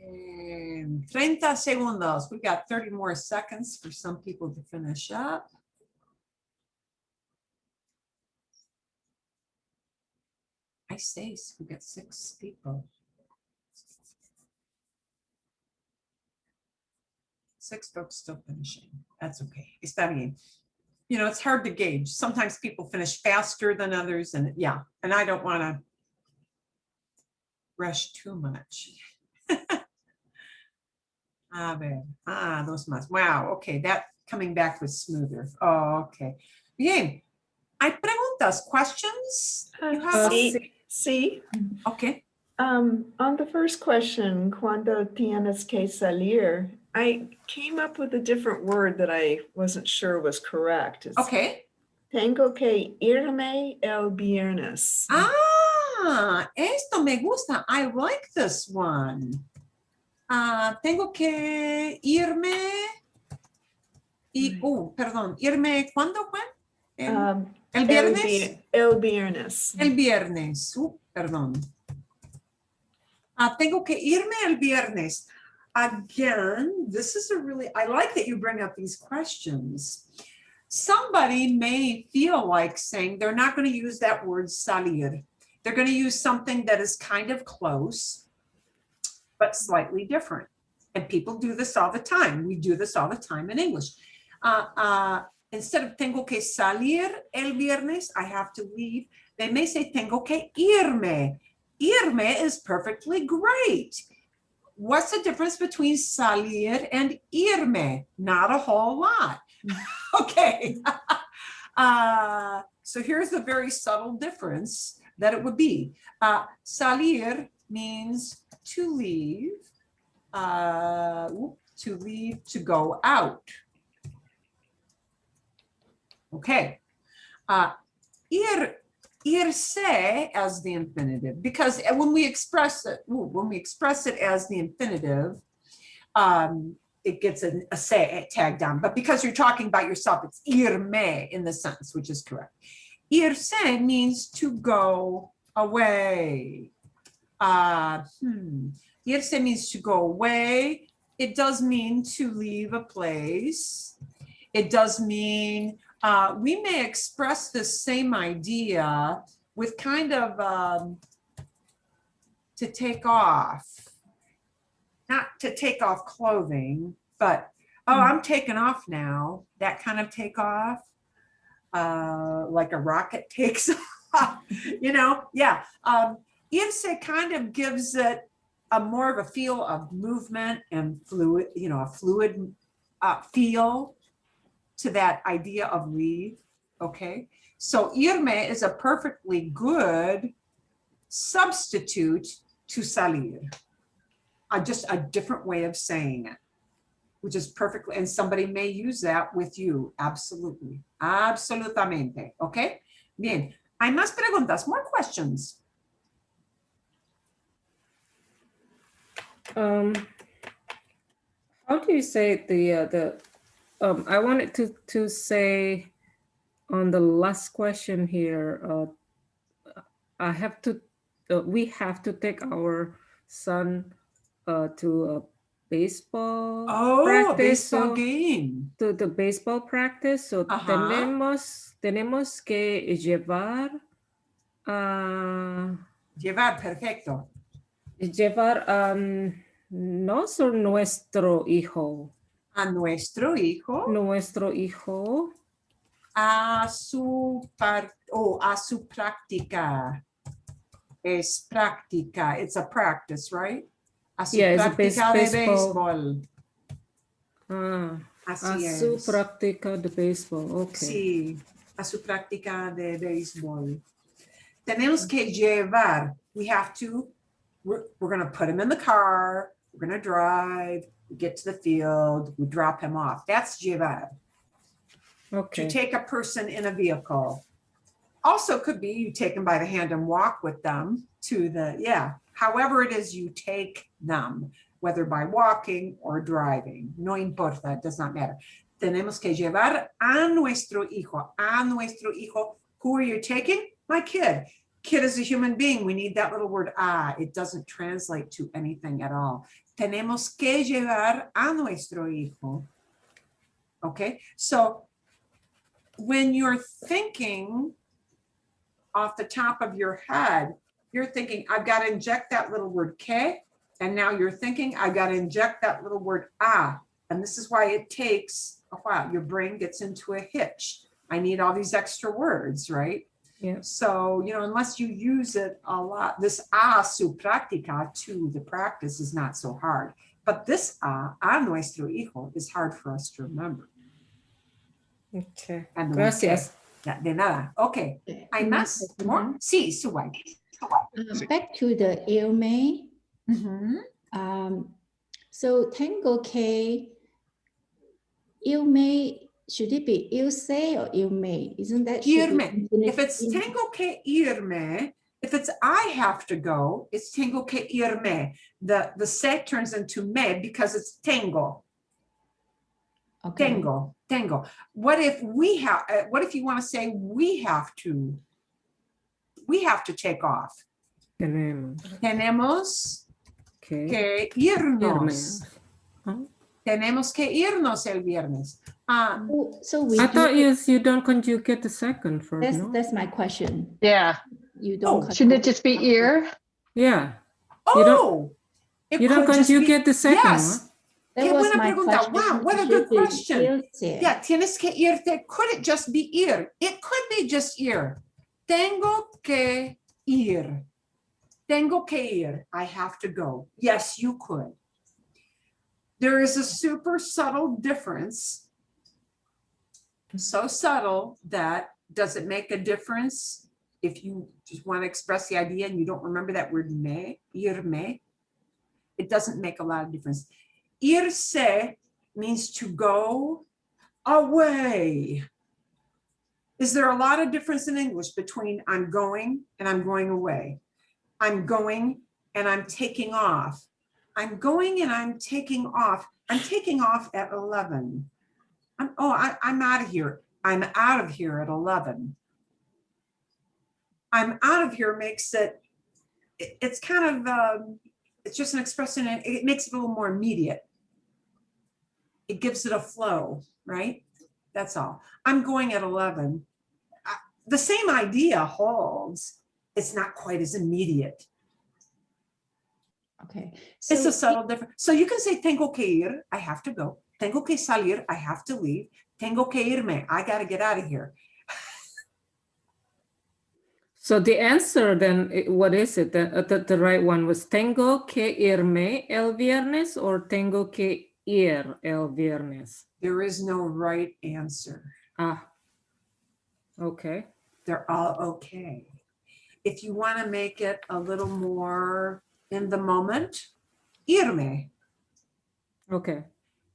30 segundos. We got 30 more seconds for some people to finish up. I say we got 6 people. 6 folks still finishing. That's okay. Está bien. You know, it's hard to gauge. Sometimes people finish faster than others, and yeah, and I don't want to rush too much. A ver. Dos más. Wow, okay, that coming back was smoother. Oh, okay. Bien. Hay preguntas, questions? You have them? Sí. Okay. On the first question, cuando tienes que salir, I came up with a different word that I wasn't sure was correct. It's Okay. tengo que irme el viernes. Esto me gusta. I like this one. Tengo que irme. Perdón, irme, ¿cuándo fue? ¿El viernes? El viernes. El viernes. Perdón. Tengo que irme el viernes. Again, this is I like that you bring up these questions. Somebody may feel like saying they're not going to use that word salir. They're going to use something that is kind of close, but slightly different. And people do this all the time. We do this all the time in English. Instead of tengo que salir el viernes, I have to leave. They may say tengo que irme. Irme is perfectly great. What's the difference between salir and irme? Not a whole lot. Okay. So here's the very subtle difference that it would be. Salir means to leave, to go out. Okay. Irse as the infinitive, because when we express it as the infinitive, it gets a se tagged on. But because you're talking about yourself, it's irme in the sentence, which is correct. Irse means to go away. Irse means to go away. It does mean to leave a place. It does mean we may express the same idea with kind of to take off, not to take off clothing, but I'm taking off now, that kind of take off, like a rocket takes off, you know, yeah. Irse kind of gives it a more of a feel of movement and fluid, you know, a fluid feel to that idea of leave, okay? So irme is a perfectly good substitute to salir. Just a different way of saying it, which is perfectly, and somebody may use that with you, absolutely, absolutamente, okay? Bien, hay más preguntas, more questions. How do you say I wanted to say on the last question here, we have to take our son to a baseball practice, baseball game. To the baseball practice. So tenemos que llevar Perfecto. Llevar nuestro hijo. A nuestro hijo. Nuestro hijo. A su práctica. Es práctica. It's a practice, right? A su práctica de béisbol. Así es. Su práctica de béisbol, okay. Sí, a su práctica de béisbol. Tenemos que llevar. We have to, we're going to put him in the car. We're going to drive. We get to the field. We drop him off. That's llevar. Okay. To take a person in a vehicle. Also could be you take them by the hand and walk with them to the, however it is you take them, whether by walking or driving. No importa, it does not matter. Tenemos que llevar a nuestro hijo. A nuestro hijo. Who are you taking? My kid. Kid is a human being. We need that little word a. It doesn't translate to anything at all. Tenemos que llevar a nuestro hijo. Okay, so when you're thinking off the top of your head, you're thinking, I've got to inject that little word que, and now you're thinking, I've got to inject that little word a. And this is why it takes a while. Your brain gets into a hitch. I need all these extra words, right? Yeah. So, you know, unless you use it a lot, this a su práctica, to the practice, is not so hard. But this a nuestro hijo, is hard for us to remember. Okay. And the word que. Gracias. Yeah, de nada. Okay. ¿Hay más? More? Sí, Suwai. Back to the ilme. Mm-hmm. So tango que ilme, should it be ilse or ilme? Isn't that should be Irme. If it's infinite- tengo que irme, if it's I have to go, it's tengo que irme. The se turns into me because it's tengo. Okay. Tengo. What if we have? What if you want to say we have to? We have to take off. Tenemos que irnos. Huh? Tenemos que irnos el viernes. So we I do thought it- you don't conjugate the second verb, no? that's my question. Yeah. You don't. Shouldn't it just be ear? Yeah. Oh, it You don't could just be- conjugate the second yes. one. That Qué was buena my pregunta. question. Wow, what a Should good it be question. irse? Yeah, tienes que irte. Could it just be ir? It could be just ir. Tengo que ir. Tengo que ir. I have to go. Yes, you could. There is a super subtle difference. So subtle that does it make a difference if you just want to express the idea and you don't remember that word me, irme? It doesn't make a lot of difference. Irse means to go away. Is there a lot of difference in English between I'm going and I'm going away? I'm going and I'm taking off. I'm going and I'm taking off. I'm taking off at 11. I'm out of here. I'm out of here at 11. I'm out of here makes it's kind of, it's just an expression. It makes it a little more immediate. It gives it a flow, right? That's all. I'm going at 11. The same idea holds. It's not quite as immediate. Okay. It's So a subtle difference. So you can say tengo que ir, I have to go. Tengo que salir, I have to leave. Tengo que irme, I got to get out of here. So the answer then, what is it? The right one was tengo que irme el viernes or tengo que ir el viernes? There is no right answer. Ah, okay. They're all okay. If you want to make it a little more in the moment, irme. Okay.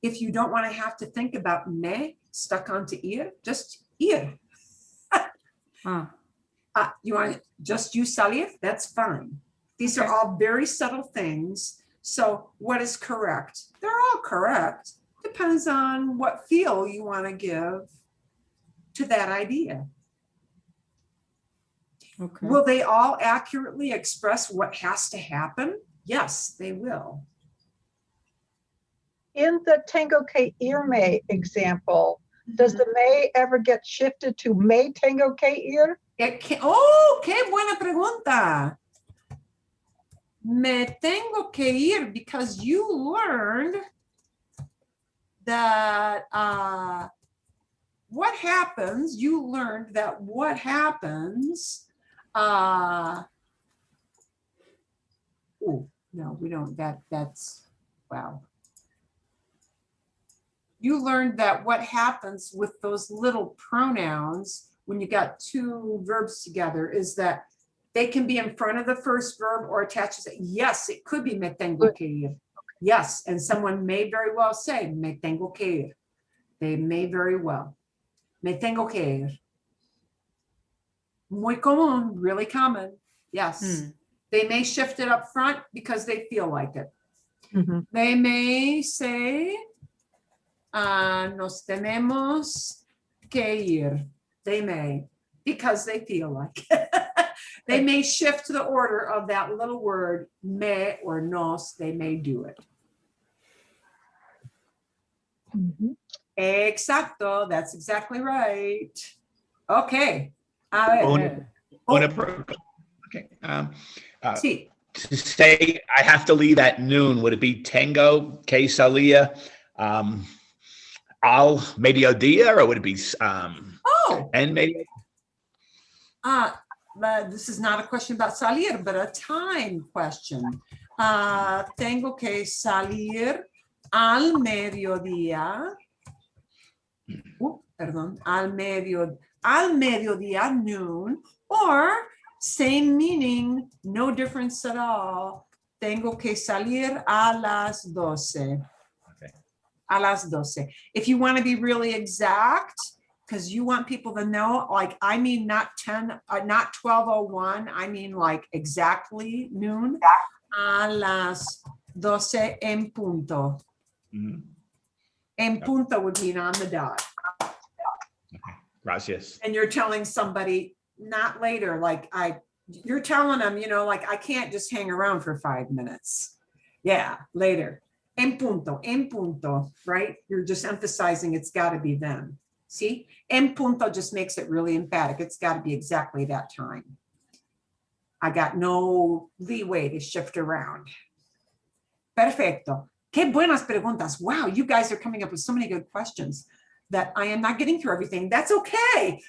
If you don't want to have to think about me stuck onto ir, just ir. Ah, You want just use salir? That's fine. These are all very subtle things. So what is correct? They're all correct. Depends on what feel you want to give to that idea. okay. Will they all accurately express what has to happen? Yes, they will. In the tengo que irme example, does the may ever get shifted to me tengo que ir? Oh, qué buena pregunta. Me tengo que ir because you learned that what happens, oh, no, we don't, that's, wow. You learned that what happens with those little pronouns when you got two verbs together is that they can be in front of the first verb or attached to it. Yes, it could be me tengo que ir. Yes, and someone may very well say me tengo que ir. They may very well. Me tengo que ir. Muy común, really common. Yes. They may shift it up front because they feel like it. They may say, nos tenemos que ir. They may, because they feel like it. They may shift the order of that little word, me or nos, they may do it. Exacto, that's exactly right. Okay. Okay. Sí. To say I have to leave at noon, would it be tengo que salir al mediodía, or would it be en medio? But this is not a question about salir, but a time question. Tengo que salir al mediodía. Perdón, al mediodía, noon, or same meaning, no difference at all. Tengo que salir a las 12. Okay. A las 12. If you want to be really exact, because you want people to know, like, I mean, not 12:01, I mean like exactly noon. A las 12 en punto. Mhm. En punto would mean on the dot. Gracias. And you're telling somebody not later, like you're telling them, you know, like I can't just hang around for 5 minutes. Yeah, later. En punto, right? You're just emphasizing it's got to be then. See, en punto just makes it really emphatic. It's got to be exactly that time. I got no leeway to shift around. Perfecto. Qué buenas preguntas. Wow, you guys are coming up with so many good questions that I am not getting through everything. That's okay.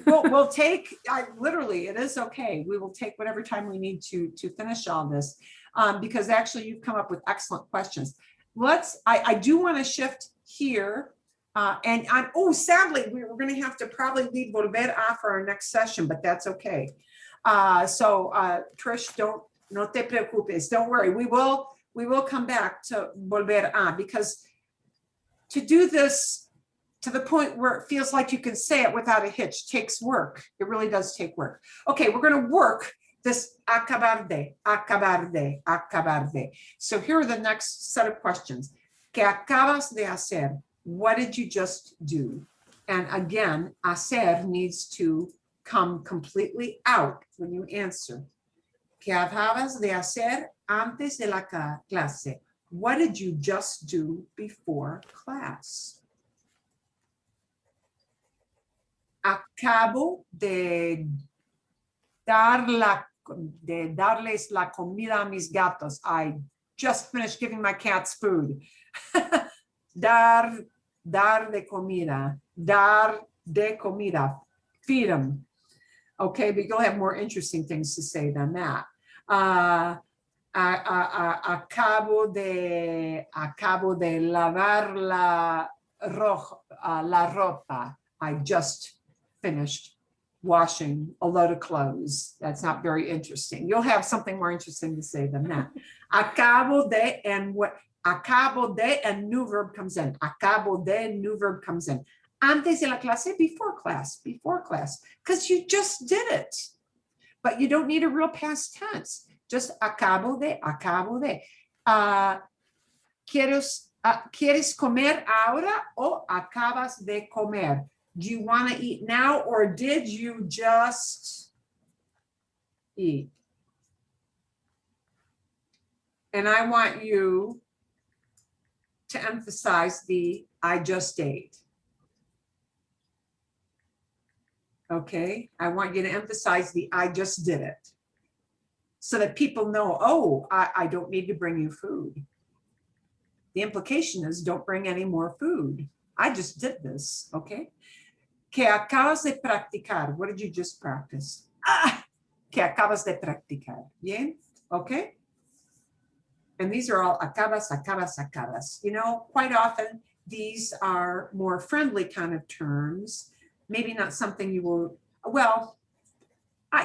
we'll take, literally, it is okay. We will take whatever time we need to finish all this, because actually you've come up with excellent questions. I do want to shift here. And sadly, we're going to have to probably leave Volver A for our next session, but that's okay. So Trish, no te preocupes, don't worry. We will come back to Volver A, because to do this to the point where it feels like you can say it without a hitch takes work. It really does take work. Okay, we're going to work this acabar de. So here are the next set of questions. ¿Qué acabas de hacer? What did you just do? And again, hacer needs to come completely out when you answer. ¿Qué acabas de hacer antes de la clase? What did you just do before class? Acabo de darles la comida a mis gatos. I just finished giving my cats food. Dar de comida. Dar de comida. Feed them. Okay, but you'll have more interesting things to say than that. Acabo de lavar la ropa. I just finished washing a load of clothes. That's not very interesting. You'll have something more interesting to say than that. Acabo de, and new verb comes in. Acabo de, new verb comes in. Antes de la clase, before class, because you just did it. But you don't need a real past tense. Just acabo de. ¿Quieres comer ahora o acabas de comer? Do you want to eat now, or did you just eat? And I want you to emphasize the I just ate. Okay, I want you to emphasize the I just did it, so that people know, oh, I don't need to bring you food. The implication is don't bring any more food. I just did this, okay? Que acabas de practicar. What did you just practice? Que acabas de practicar. Bien? Okay? And these are all acabas. You know, quite often these are more friendly kind of terms. Maybe not something you will, well,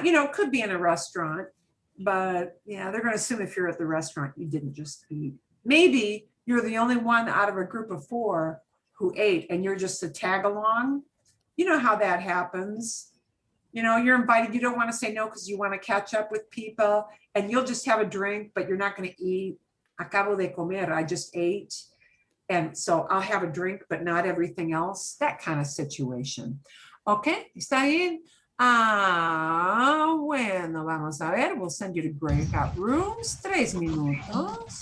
you know, could be in a restaurant, but yeah, they're going to assume if you're at the restaurant, you didn't just eat. Maybe you're the only one out of a group of 4 who ate and you're just a tag along. You know how that happens. You know, you're invited, you don't want to say no because you want to catch up with people, and you'll just have a drink, but you're not going to eat. Acabo de comer, I just ate. And so I'll have a drink, but not everything else. That kind of situation. Okay, está bien. Bueno, vamos a ver. We'll send you to breakout rooms. 3 minutos.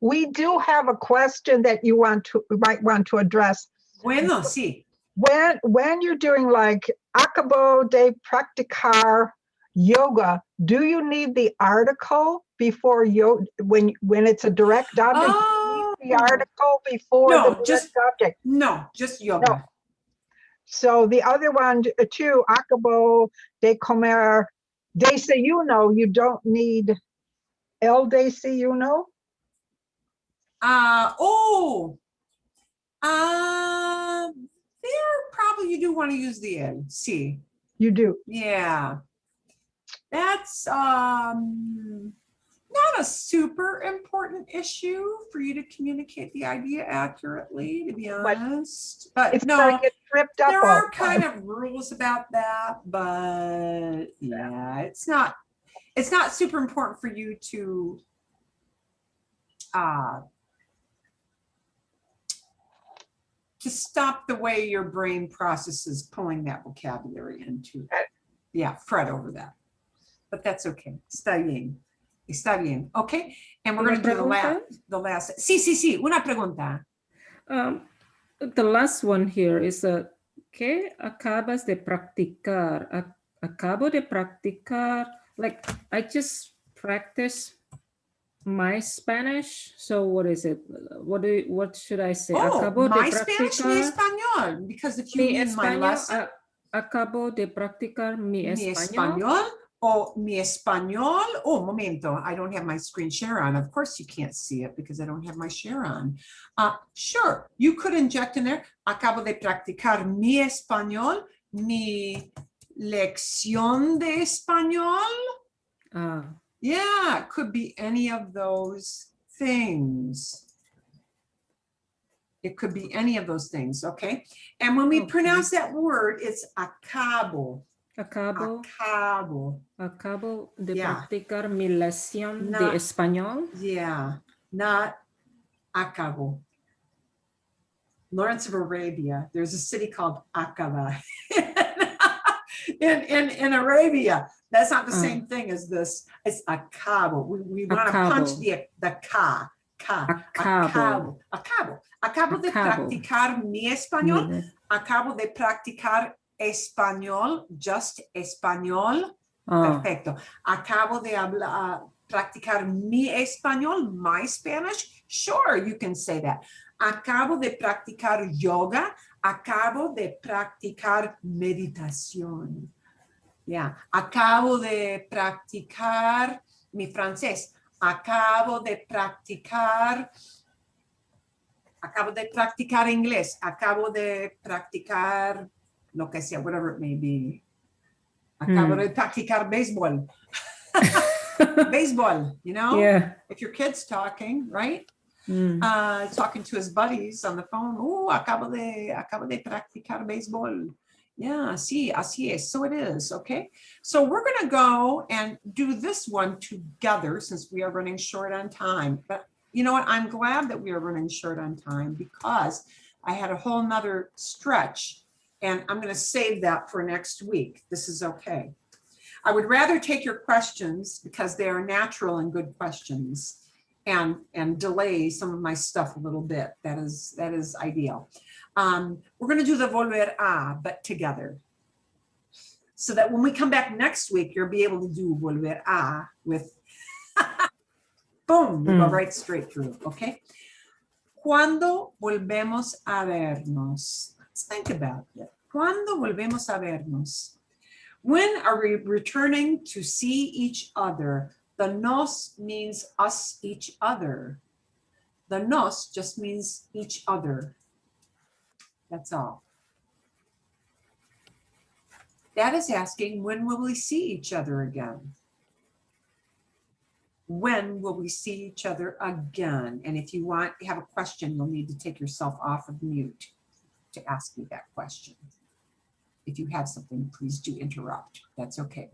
We do have a question that you might want to address. Bueno, sí. When you're doing like acabo de practicar yoga, do you need the article before when it's a direct object? Do you need the article before No, the just direct object? No, just yoga. No. So the other one too, acabo de comer desayuno, you don't need el desayuno? There probably you do want to use the N. Sí. You do. Yeah. That's not a super important issue for you to communicate the idea accurately, to be honest. But it's no, like it tripped up there all are the time. kind of rules about that, but yeah, it's not super important for you to stop the way your brain processes pulling that vocabulary into it. Yeah, fret over that. But that's okay. Está bien. Está bien. Okay. And we're going to do the last. Sí. Una pregunta. The last one here is ¿qué acabas de practicar? Acabo de practicar like I just practice my Spanish. So what is it? What should I say? Oh, Acabo de my Spanish, mi practicar español, because if you mi mean my español. lesson, Acabo de practicar mi mi español. español, o mi español. Oh, momento, I don't have my screen share on. Of course you can't see it because I don't have my share on. Sure, you could inject in there, acabo de practicar mi español, mi lección de español. Yeah, it could be any of those things. It could be any of those things, okay? And when we pronounce that word, it's acabo. Acabo. Acabo. Acabo de Yeah. practicar mi lección de español. Yeah, not acabo. Lawrence of Arabia, there's a city called Aqaba in Arabia. That's not the same thing as this. It's acabo. We want to punch the ka. Acabo. Acabo de practicar mi español. Acabo de practicar español, just español. Perfecto. Acabo de practicar mi español, my Spanish. Sure, you can say that. Acabo de practicar yoga. Acabo de practicar meditación. Yeah. Acabo de practicar mi francés. Acabo de practicar inglés. Acabo de practicar lo que sea, whatever it may be. Acabo de practicar béisbol. Baseball, you know? Yeah. If your kid's talking, right? Talking to his buddies on the phone. Oh, acabo de practicar béisbol. Yeah, sí, así es. So it is, okay? So we're going to go and do this one together since we are running short on time. But you know what? I'm glad that we are running short on time because I had a whole nother stretch and I'm going to save that for next week. This is okay. I would rather take your questions because they are natural and good questions and delay some of my stuff a little bit. That is ideal. We're going to do the volver a, but together. So that when we come back next week, you'll be able to do volver a with, boom, you go right straight through, okay? ¿Cuándo volvemos a vernos? Let's think about it. ¿Cuándo volvemos a vernos? When are we returning to see each other? The nos means us, each other. The nos just means each other. That's all. That is asking, when will we see each other again? When will we see each other again? And if you have a question, you'll need to take yourself off of mute to ask me that question. If you have something, please do interrupt. That's okay.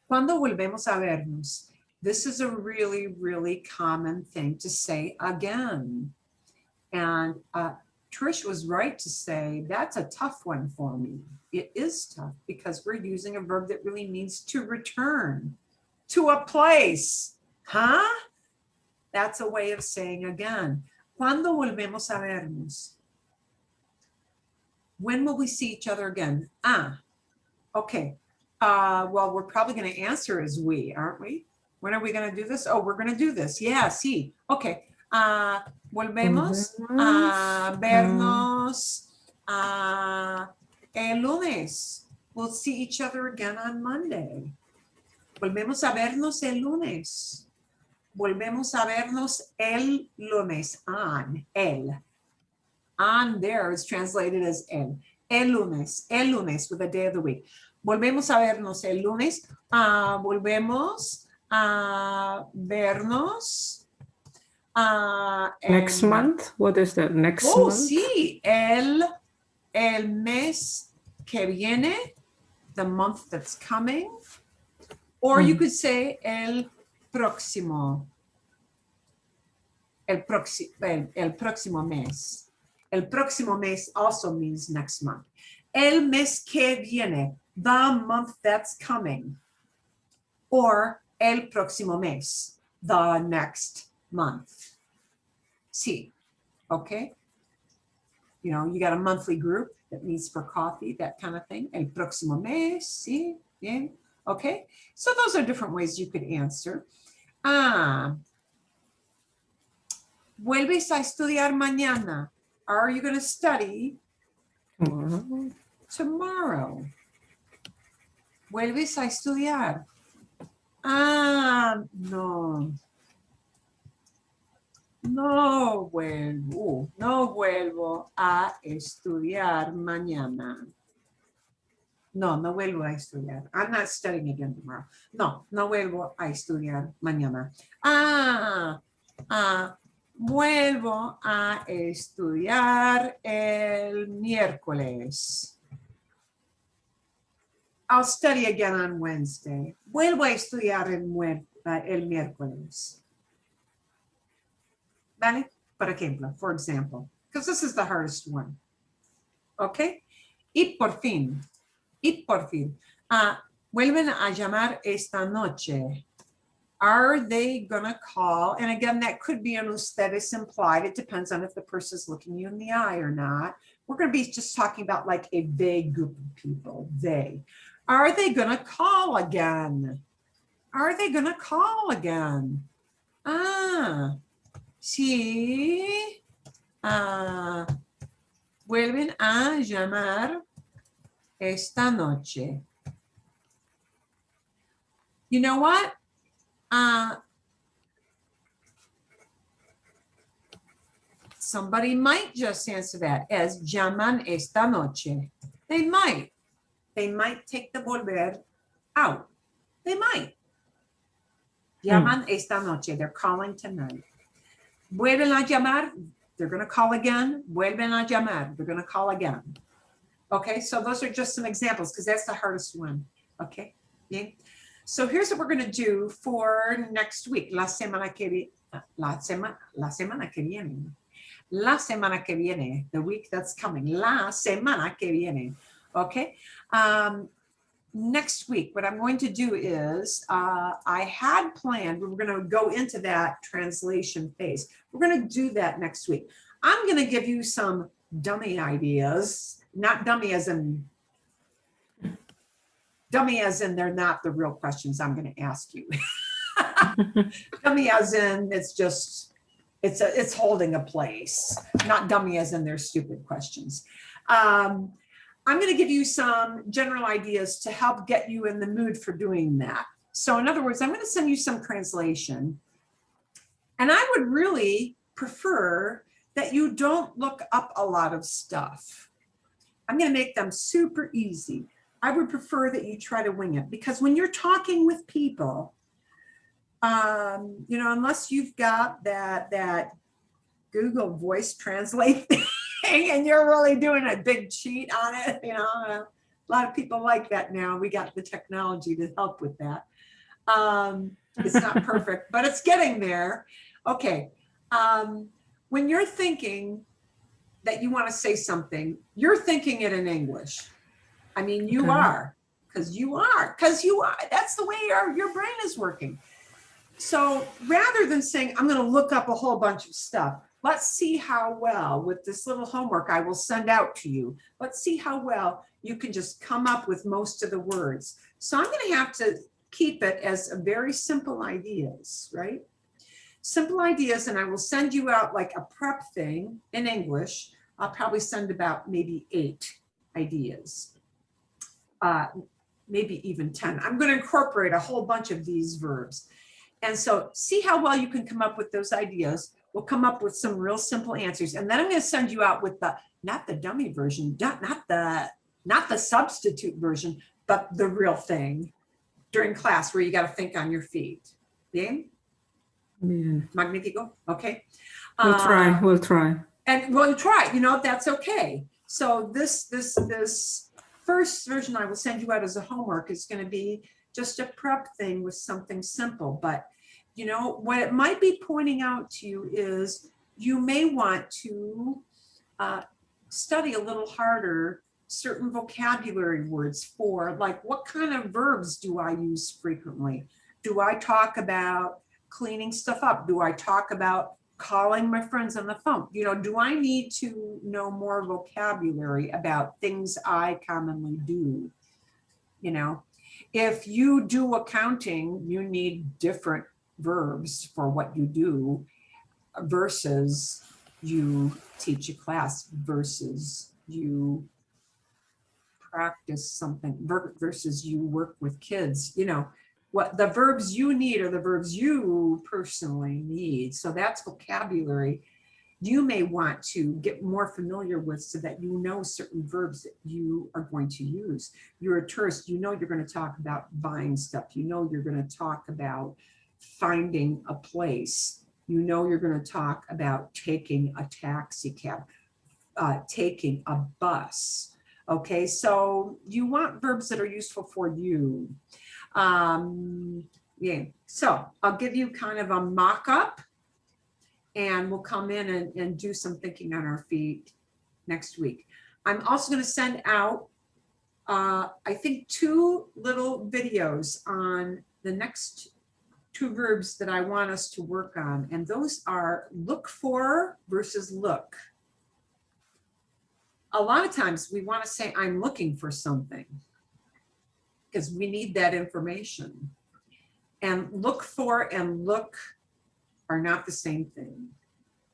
¿Cuándo volvemos a vernos? This is a really, really common thing to say again. And Trish was right to say, that's a tough one for me. It is tough because we're using a verb that really means to return to a place. Huh? That's a way of saying again. ¿Cuándo volvemos a vernos? When will we see each other again? Okay. Well, we're probably going to answer as we, aren't we? When are we going to do this? Oh, we're going to do this. Yeah, sí. Okay. Volvemos a vernos el lunes. We'll see each other again on Monday. Volvemos a vernos el lunes. Volvemos a vernos el lunes. El. On there is translated as el. El lunes with a day of the week. Volvemos a vernos el lunes. Volvemos a vernos. Next month? What is that? Next month? Oh, sí. El mes que viene, the month that's coming. Or you could say el próximo. El próximo mes. El próximo mes also means next month. El mes que viene, the month that's coming. Or el próximo mes, the next month. Sí, okay? You know, you got a monthly group that meets for coffee, that kind of thing. El próximo mes, sí, bien. Okay, so those are different ways you could answer. Ah, ¿vuelves a estudiar mañana? Are you going to study Tomorrow. tomorrow? ¿Vuelves a estudiar? Ah, no. No vuelvo a estudiar mañana. No vuelvo a estudiar. I'm not studying again tomorrow. No vuelvo a estudiar mañana. Vuelvo a estudiar el miércoles. I'll study again on Wednesday. Vuelvo a estudiar el miércoles. ¿Vale? Por ejemplo, for example, because this is the hardest one. Okay? Y por fin. Vuelven a llamar esta noche. Are they gonna call? And again, that could be an ustedes implied. It depends on if the person's looking you in the eye or not. We're gonna be just talking about like a vague group of people, they. Are they gonna call again? Are they gonna call again? Sí. Vuelven a llamar esta noche. You know what? Somebody might just answer that as llaman esta noche. They might. They might take the volver out. They might. Llaman esta noche. They're calling tonight. Vuelven a llamar. They're going to call again. Vuelven a llamar. They're going to call again. Okay, so those are just some examples because that's the hardest one. Okay, yeah. So here's what we're going to do for next week. La semana que viene, the week that's coming. La semana que viene. Okay. Next week, what I'm going to do is I had planned, we were going to go into that translation phase. We're going to do that next week. I'm going to give you some dummy ideas, not dummy as in they're not the real questions I'm going to ask you. Dummy as in it's just, it's holding a place, not dummy as in they're stupid questions. I'm going to give you some general ideas to help get you in the mood for doing that. So in other words, I'm going to send you some translation. And I would really prefer that you don't look up a lot of stuff. I'm going to make them super easy. I would prefer that you try to wing it because when you're talking with people, you know, unless you've got that Google voice translate thing, and you're really doing a big cheat on it, you know, a lot of people like that now. We got the technology to help with that. It's not perfect, but it's getting there. Okay. When you're thinking that you want to say something, you're thinking it in English. I mean, you are, because you are. That's the way your brain is working. So rather than saying, I'm going to look up a whole bunch of stuff, let's see how well, with this little homework I will send out to you, let's see how well you can just come up with most of the words. So I'm going to have to keep it as a very simple ideas, right? Simple ideas, and I will send you out like a prep thing in English. I'll probably send about maybe 8 ideas, maybe even 10. I'm going to incorporate a whole bunch of these verbs. And so see how well you can come up with those ideas. We'll come up with some real simple answers. And then I'm going to send you out with not the dummy version, not the substitute version, but the real thing during class where you got to think on your feet. Bien? Bien. Magnifico. Okay. We'll try. And we'll try, you know, that's okay. So this first version I will send you out as a homework is going to be just a prep thing with something simple. But, you know, what it might be pointing out to you is you may want to study a little harder certain vocabulary words for, like, what kind of verbs do I use frequently? Do I talk about cleaning stuff up? Do I talk about calling my friends on the phone? You know, do I need to know more vocabulary about things I commonly do? You know, If you do accounting, you need different verbs for what you do versus you teach a class versus you practice something versus you work with kids. You know, what the verbs you need are the verbs you personally need. So that's vocabulary you may want to get more familiar with so that you know certain verbs that you are going to use. You're a tourist, you know you're going to talk about buying stuff. You know you're going to talk about finding a place. You know you're going to talk about taking a taxi cab, taking a bus. Okay, so you want verbs that are useful for you. Yeah, so I'll give you kind of a mock-up and we'll come in and do some thinking on our feet next week. I'm also going to send out, I think, 2 little videos on the next 2 verbs that I want us to work on. And those are look for versus look. A lot of times we want to say, I'm looking for something because we need that information. And look for and look are not the same thing.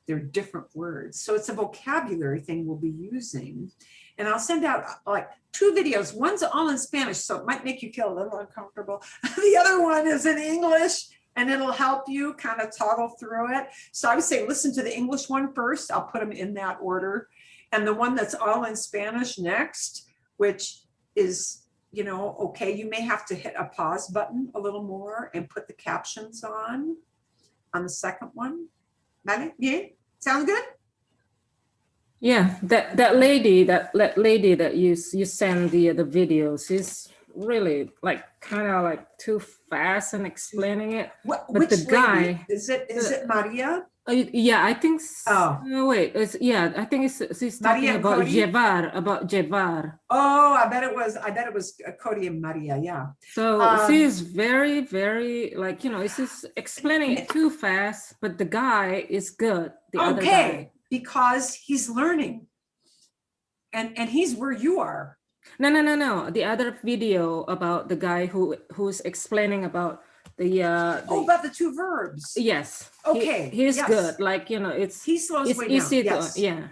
They're different words. So it's a vocabulary thing we'll be using. And I'll send out like 2 videos. One's all in Spanish, so it might make you feel a little uncomfortable. The other one is in English, and it'll help you kind of toggle through it. So I would say listen to the English one first. I'll put them in that order. And the one that's all in Spanish next, which is, you know, okay, you may have to hit a pause button a little more and put the captions on the second one. Vale? Yeah? Sound good? Yeah, that lady that you send the videos is really like kind of like too fast in explaining it. But which the guy lady? Is it Maria? Yeah, I think. Oh. No, wait. I think she's talking Maria and about Cody? Jevar. Oh, I bet it was Cody and Maria. Yeah. So she's very, very like, you know, she's explaining it too fast, but the guy is good. The other guy. Because he's learning, and he's where you are. No. The other video about the guy who's explaining about about the 2 verbs. Yes. Okay. He's yes. good. Like, you know, he slows it's way easy down. to, Yes. yeah.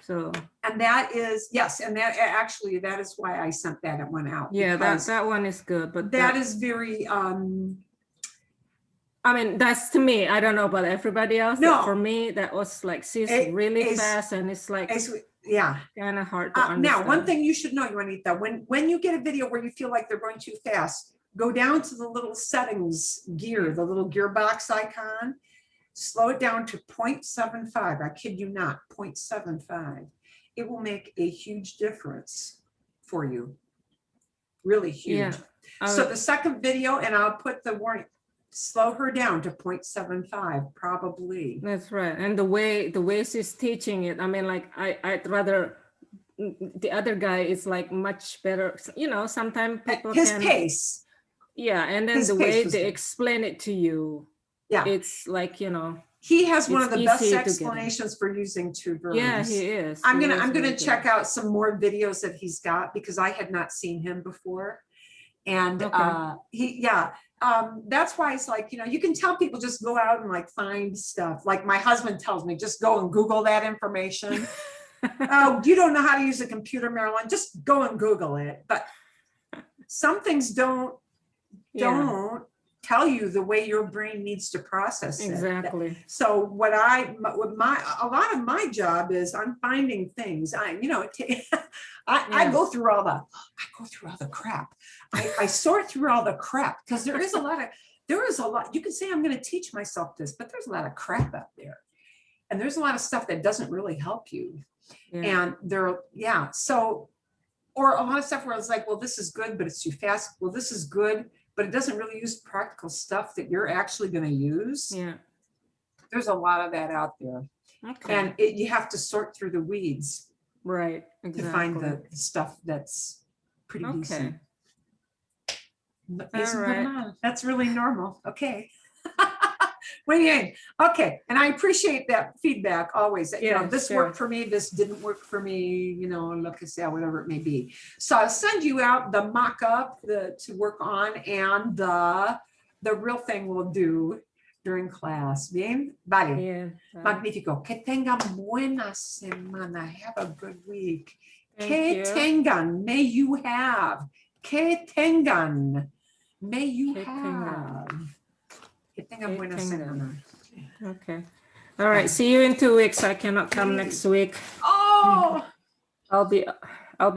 So. And that is, yes, and that actually, that is why I sent that one out. Yeah, that one is good, but that is very, I mean, that's to me. I don't know about everybody else. No. For me, that was like, she's really fast and it's like, yeah, kind of hard to understand. Now, one thing you should know, Juanita, when you get a video where you feel like they're going too fast, go down to the little settings gear, the little gearbox icon, slow it down to 0.75. I kid you not, 0.75. It will make a huge difference for you. Really huge. Yeah. So the second video, and I'll put the warning, slow her down to 0.75, probably. That's right. And the way she's teaching it, I mean, like I'd rather the other guy is like much better. You know, sometimes people his pace. Yeah, and then the way they explain it to you, yeah, it's like, you know, he has one of the best explanations for using 2 verbs. Yeah, he is. I'm gonna check out some more videos that he's got because I had not seen him before, and that's why it's like, you know, you can tell people just go out and like find stuff. Like my husband tells me, just go and Google that information. Oh, you don't know how to use a computer, Marilyn? Just go and Google it. But some things don't tell you the way your brain needs to process it. Exactly. So a lot of my job is I'm finding things. I go through all the crap. I sort through all the crap because there is a lot. You can say I'm going to teach myself this, but there's a lot of crap out there, and there's a lot of stuff that doesn't really help you. Yeah. And or a lot of stuff where it's like, well, this is good, but it's too fast. Well, this is good, but it doesn't really use practical stuff that you're actually going to use. Yeah. There's a lot of that out there. Okay. And you have to sort through the weeds. Right. Exactly. To find the stuff that's pretty decent. All right. That's really normal. Okay. Muy bien. Okay, and I appreciate that feedback always. You know, Yeah, this sure. worked for me, this didn't work for me, you know, look and say whatever it may be. So I'll send you out the mock-up to work on, and the real thing we'll do during class. Bien? Vale. Yeah. Magnífico. Que tengan buena semana. Have a good week. Thank Que you. tengan, may you have. Que tengan, may you Que have. tengan. Que tengan Que buena tengan. semana. Okay. All right. See you in 2 weeks. I cannot come next week. Oh, I'll be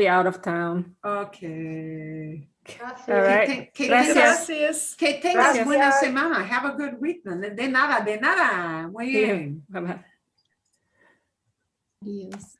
out of town. okay. Gracias. All right. Que Gracias. Gracias. que tengas Gracias. buena semana. Have a good week. De nada, de nada. Muy Yeah. bien. Bye-bye. Adios.